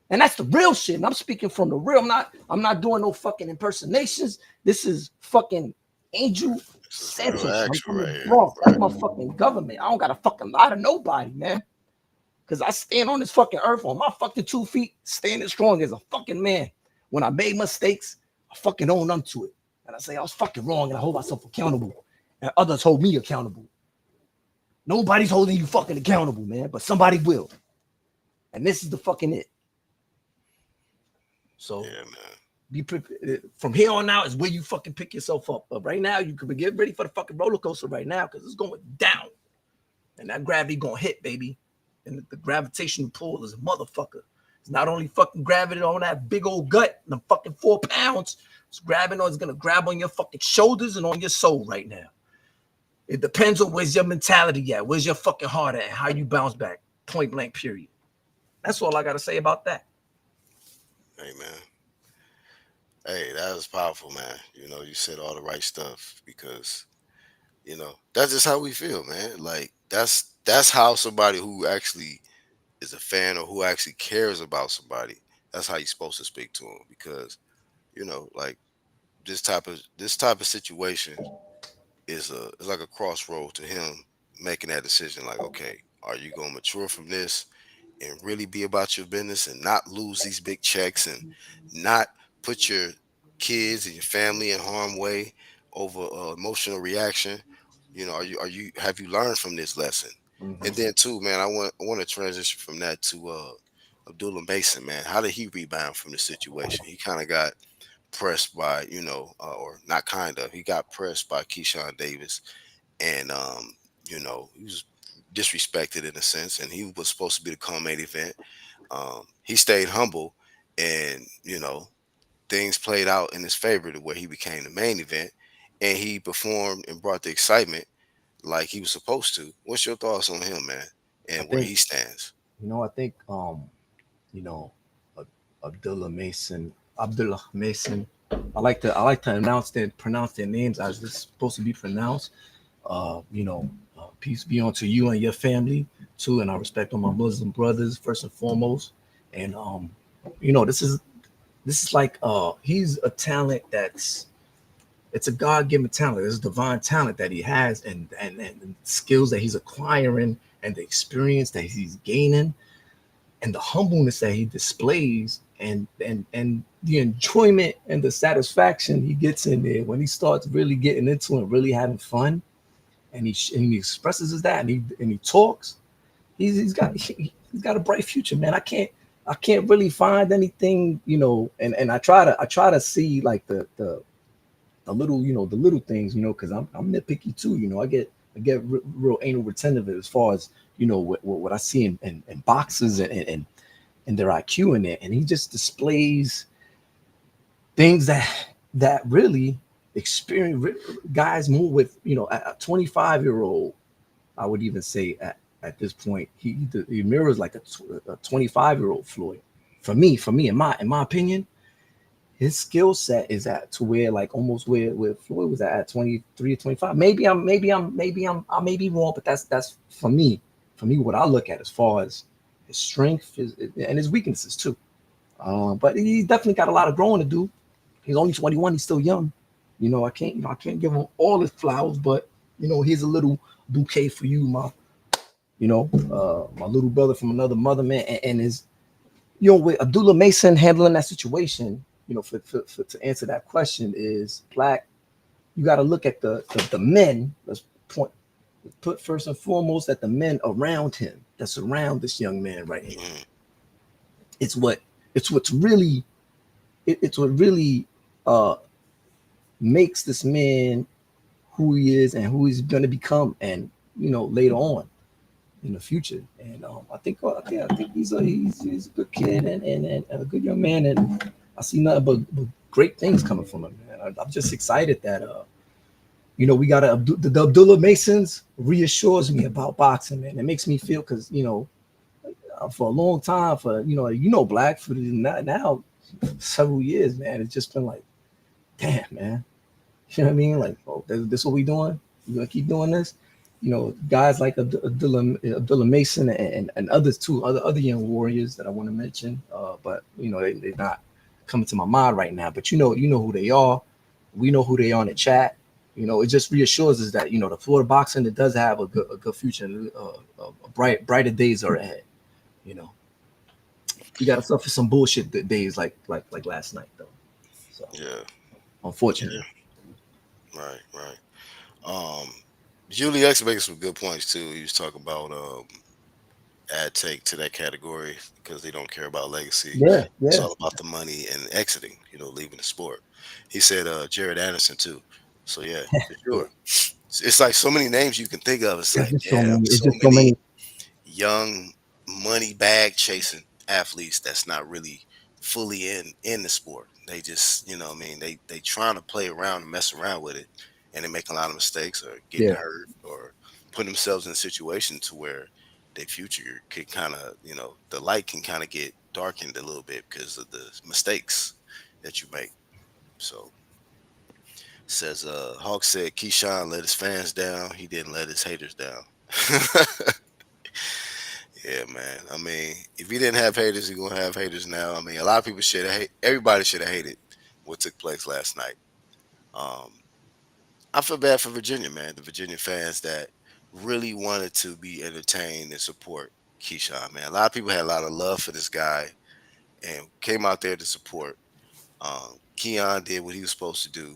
And that's the real shit. And I'm speaking from the real. I'm not doing no fucking impersonations. This is fucking Angel Santos. That's my fucking government. I don't gotta fucking lie to nobody, man. Because I stand on this fucking earth on my fucking 2 feet, standing strong as a fucking man. When I made mistakes, I fucking own up to it. And I say I was fucking wrong and I hold myself accountable. And others hold me accountable. Nobody's holding you fucking accountable, man, but somebody will. And this is the fucking it. So yeah, man. Be prepared. From here on out is where you fucking pick yourself up. But right now, you could get ready for the fucking roller coaster right now because it's going down. And that gravity gonna hit, baby. And the gravitational pull is a motherfucker. It's not only fucking gravity on that big old gut, the fucking 4 pounds. It's gonna grab on your fucking shoulders and on your soul right now. It depends on where's your mentality at, where's your fucking heart at, how you bounce back. Point blank, period. That's all I gotta say about that. Hey, man. Hey, that was powerful, man. You know, you said all the right stuff because, you know, that's just how we feel, man. Like that's how somebody who actually is a fan or who actually cares about somebody, that's how you're supposed to speak to them because, you know, like this type of situation is like a crossroad to him making that decision. Like, okay, are you gonna mature from this and really be about your business and not lose these big checks and not put your kids and your family in harm's way over emotional reaction? You know, have you learned from this lesson? Mm-hmm. And then too, man, I want to transition from that to Abdullah Mason, man. How did he rebound from the situation? He kind of got pressed by, you know, or not kind of, he got pressed by Keyshawn Davis, and you know, he was disrespected in a sense, and he was supposed to be the co-main event. He stayed humble, and you know, things played out in his favor to where he became the main event, and he performed and brought the excitement like he was supposed to. What's your thoughts on him, man, and where he stands? You know, I think you know, Abdullah Mason. I like to pronounce their names as it's supposed to be pronounced. You know, peace be unto you and your family too, and I respect all my Muslim brothers first and foremost. And you know, this is like he's a talent it's a God-given talent. It's a divine talent that he has, and skills that he's acquiring, and the experience that he's gaining, and the humbleness that he displays, and the enjoyment and the satisfaction he gets in there when he starts really getting into it, really having fun, and he expresses that, and he talks. He's got a bright future, man. I can't I can't really find anything, and I try to see like the little, the little things, because I'm nitpicky too. I get real anal retentive as far as what I see in boxes and their IQ in it, and he just displays things that really experience guys move with. A 25-year-old, I would even say at this point, he mirrors like a 25-year-old Floyd. For me, in my opinion, his skill set is at to where like almost where Floyd was at 23 or 25. I may be wrong, but that's for me. For me, what I look at as far as his strength and his weaknesses too. But he definitely got a lot of growing to do. He's only 21. He's still young. I can't give him all his flowers, but here's a little bouquet for you, my little brother from another mother, man, and his, with Abdullah Mason handling that situation, for to answer that question is Black. You got to look at the men. Let's put first and foremost that the men around him, that surround this young man right here. It's what really makes this man who he is and who he's going to become, and later on in the future. And I think he's a good kid and a good young man, and I see nothing but great things coming from him, man. I'm just excited that we got the Abdullah Masons reassures me about boxing, man. It makes me feel, because for a long time, Black, for now several years, man, it's just been like, damn, man. You know what I mean? Like, oh, this what we doing? You gonna keep doing this? Guys like Abdullah Mason and others too, other young warriors that I want to mention. But they're not coming to my mind right now. But you know who they are. We know who they are in the chat. It just reassures us that the Florida boxing, it does have a good future, and brighter days are ahead. We got to suffer some bullshit days like last night though. So Yeah. unfortunately. Right. Julie X making some good points too. He was talking about add take to that category because they don't care about legacy. Yeah. It's all about the money and exiting, leaving the sport. He said Jared Anderson too. So yeah, for sure. It's like so many names you can think of. It's like, It's damn, just so so many many. young money bag chasing athletes that's not really fully in the sport. They just, what I mean, they trying to play around and mess around with it, and they make a lot of mistakes or getting Yeah. hurt or putting themselves in a situation to where their future can kind of, the light can kind of get darkened a little bit because of the mistakes that you make. So says Hawk said Keyshawn let his fans down. He didn't let his haters down. Yeah, man. I mean, if he didn't have haters, he's gonna have haters now. I mean, a lot of people should have everybody should have hated what took place last night. Um, I feel bad for Virginia, man. The Virginia fans that really wanted to be entertained and support Keyshawn, man. A lot of people had a lot of love for this guy and came out there to support. Keon did what he was supposed to do.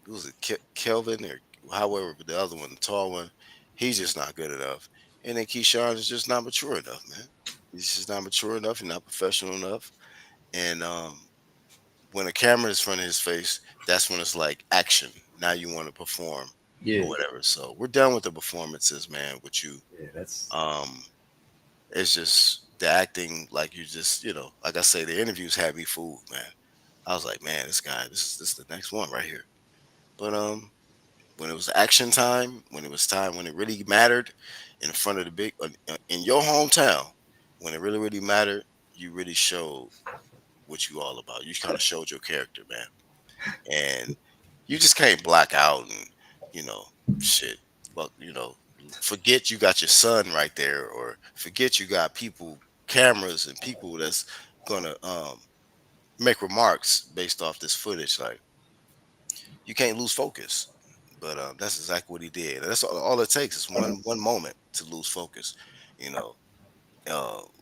Who was it, Kelvin or however, but the other one, the tall one, he's just not good enough. And then Keyshawn is just not mature enough, man. He's just not mature enough. He's not professional enough. And when a camera is in front of his face, that's when it's like action. Now you want to perform Yeah. or whatever. So we're done with the performances, man. With you, Yeah. That's it's just the acting. Like you just, like I say, the interviews had me fooled, man. I was like, man, this guy, this is the next one right here. But when it was action time, when it was time, when it really mattered in front of the big, in your hometown, when it really mattered, you really showed what you all about. You kind of showed your character, man. And you just can't black out and, you know, shit. Well, forget you got your son right there, or forget you got people, cameras and people that's gonna make remarks based off this footage. Like, you can't lose focus. But that's exactly what he did. And that's all it takes is one moment to lose focus. You know,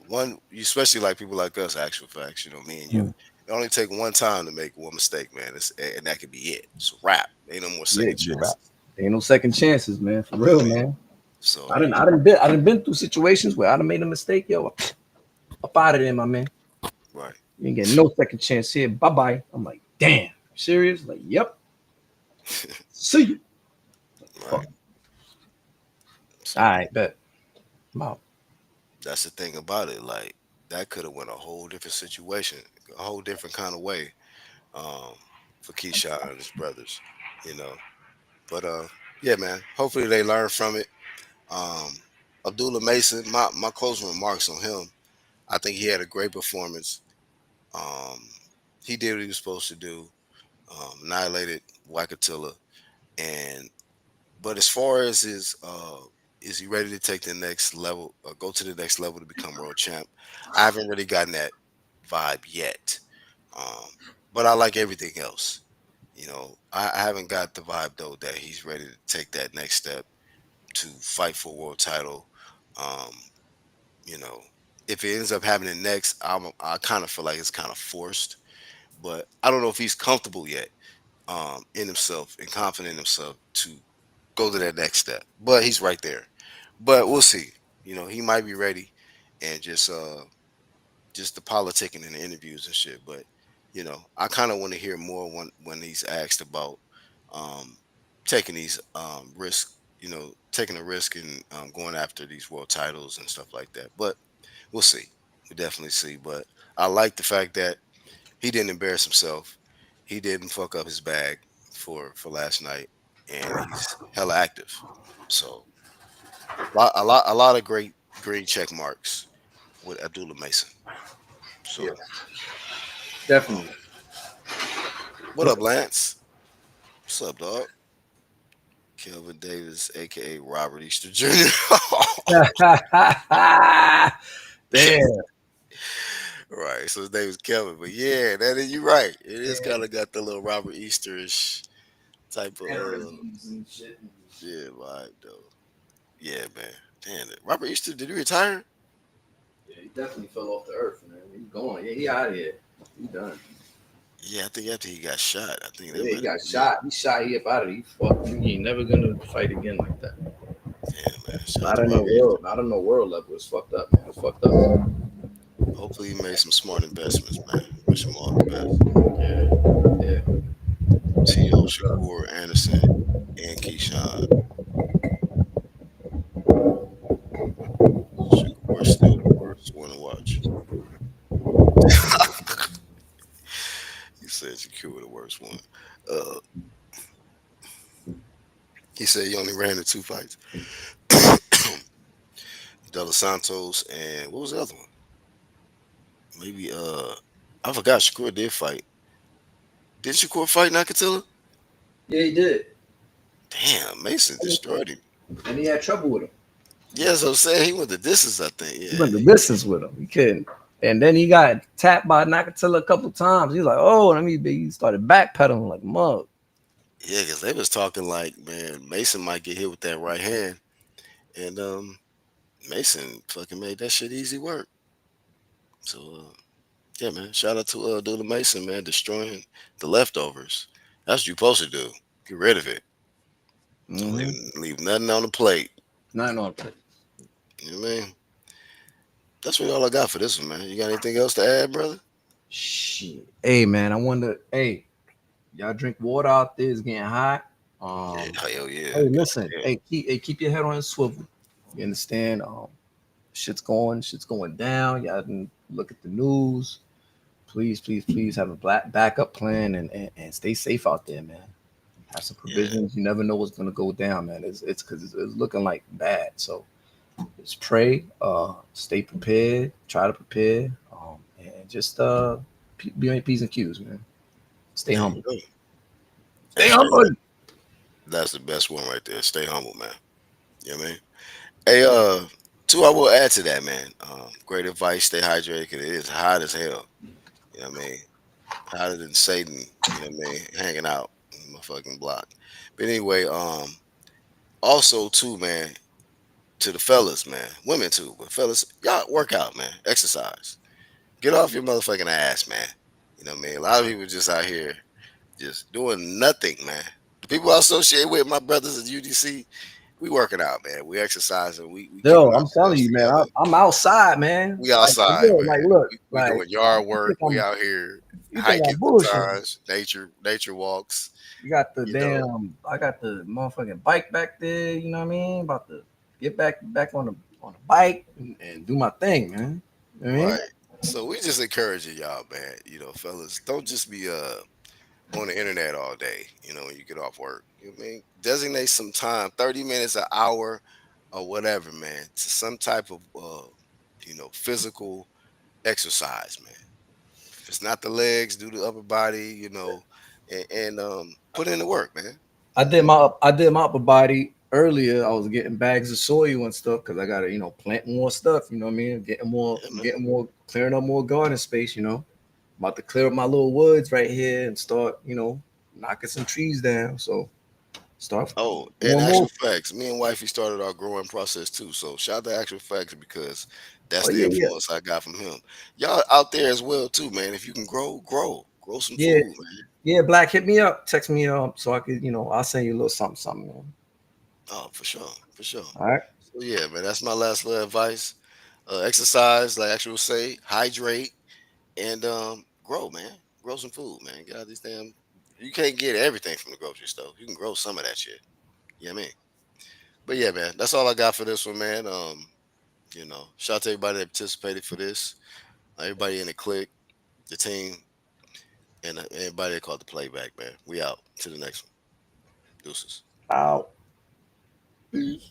one, especially like people like us, actual facts. Me and you. It only take one time to make one mistake, man. And that could be it. It's a wrap. Ain't no more second you're right. chances. Ain't no second chances, man. For real, man. So I done been through situations where I done made a mistake, yo. Up out of there, my man. Right. You ain't getting no second chance here. Bye bye. I'm like, damn, serious? Like, yep. See you. Right. Fuck. So All right, bet. I'm out. that's the thing about it. Like that could have went a whole different situation, a whole different kind of way, um, for Keyshawn and his brothers, you know. But yeah, man. Hopefully they learn from it. Um, Abdullah Mason, my closing remarks on him. I think he had a great performance. Um, he did what he was supposed to do. Annihilated Wakatilla, and but as far as his is he ready to take the next level, go to the next level to become world champ? I haven't really gotten that vibe yet. Um, but I like everything else. You know, I haven't got the vibe though that he's ready to take that next step to fight for a world title. Um, you know, if it ends up happening next, I kind of feel like it's kind of forced. But I don't know if he's comfortable yet, in himself and confident in himself to go to that next step. But he's right there. But we'll see. You know, he might be ready, and just the politicking in the interviews and shit. But you know, I kind of want to hear more when he's asked about um, taking these risks. You know, taking a risk and going after these world titles and stuff like that. But we'll see. We definitely see. But I like the fact that he didn't embarrass himself. He didn't fuck up his bag for last night, and he's hella active. So a lot of great green check marks with Abdullah Mason. Yeah, So definitely. what up, Lance? What's up, dog? Kelvin Davis, aka Robert Easter Jr. Damn. Right, so his name is Kelvin, but yeah, that is you right. It is Yeah. kind of got the little Robert Easterish type of Mannerisms and shit. yeah vibe though. Yeah, man. Damn it, Robert Easter, did he retire? Yeah, he definitely fell off the earth, man. He's gone. Yeah, he out of here. He done. Yeah, I think after he got shot, I think that Yeah, he might have got been it. shot. He shot he up out of it. He fucked. He ain't never gonna fight again like that. Damn, man. Shout out Not to in the Robert Easter. world. Not in the world level. It's fucked up, man. It's fucked up. Hopefully, he made some smart investments, man. Wish him all the best. Yeah, yeah. T.O. Shakur, Anderson, and Keyshawn. Shakur is still the worst one to watch. He said Shakur the worst one. Uh, he said he only ran in two fights. Los Santos and what was the other one? Maybe I forgot Shakur did fight. Did Shakur fight Nakatila? Yeah, he did. Damn, Mason destroyed him. And he had trouble with him. Yeah, so I'm saying he went the distance, I think. He Yeah. went the distance with him. He couldn't. And then he got tapped by Nakatila a couple times. He was like, "Oh," and I mean, he started backpedaling like mug. Yeah, because they was talking like, man, Mason might get hit with that right hand. And Mason fucking made that shit easy work. So yeah, man. Shout out to Dula Mason, man, destroying the leftovers. That's what you're supposed to do. Get rid of it. Don't Mm-hmm. leave nothing on the plate. Nothing on play. You know what I mean? That's really all I got for this one, man. You got anything else to add, brother? Shit. Hey man, I wonder. Hey, y'all drink water out there. It's getting hot. Yeah, hell yeah. Hey, listen. Yeah. Keep your head on a swivel. You understand? Shit's going down. Y'all can look at the news. Please have a black backup plan and stay safe out there, man. Have some Yeah. provisions. You never know what's gonna go down, man. It's because it's looking like bad. So just pray, stay prepared, try to prepare, and just be on your p's and q's, man. Stay There you humble. go. Stay Hey, humble. that's the best one right there. Stay humble, man. You know what I mean? Hey, two, I will add to that, man. Great advice. Stay hydrated 'cause it is hot as hell. You know what I mean? Hotter than Satan. You know what I mean? Hanging out in my fucking block. But anyway, also too, man, to the fellas, man, women too, but fellas, y'all work out, man. Exercise. Get off your motherfucking ass, man. You know what I mean? A lot of people just out here just doing nothing, man. The people I associate with, my brothers at UDC, we working out, man. We exercising. We keeping Yo, I'm telling ourselves you, man, together. I'm outside, man. We Like, outside, yo, man. look, We doing yard work. We out here you think hiking I'm bullshitting? sometimes. Nature walks. You got the You know. damn, I got the motherfucking bike back there. You know what I mean? About to get back on the bike and do my thing, man. You know what I mean? Right. So we just encouraging y'all, man. Fellas, don't just be on the internet all day, when you get off work. You know what I mean? Designate some time, 30 minutes, an hour, or whatever, man, to some type of physical exercise, man. If it's not the legs, do the upper body, and put in the work, man. I did my upper body earlier. I was getting bags of soil and stuff because I gotta, plant more stuff. You know what I mean? Yeah, man. Getting more, clearing up more garden space. About to clear up my little woods right here and start, knocking some trees down. So start Oh, and doing more. actual facts. Me and wifey started our growing process too. So shout out to actual facts because that's Oh the yeah, yeah, influence I got from him. Y'all out there as well too, man. If you can grow some yeah, food, man. yeah. Black, hit me up, text me so I could, I'll send you a little something, something, man. Oh, for sure, for sure. All right. So yeah, man, that's my last little advice. Exercise, like actual say, hydrate, and grow, man. Grow some food, man. Get out these damn. You can't get everything from the grocery store. You can grow some of that shit. You know what I mean? But yeah, man, that's all I got for this one, man. Shout out to everybody that participated for this. Everybody in the clique, the team, and everybody that called the playback, man. We out to the next one. Deuces. Out. Peace.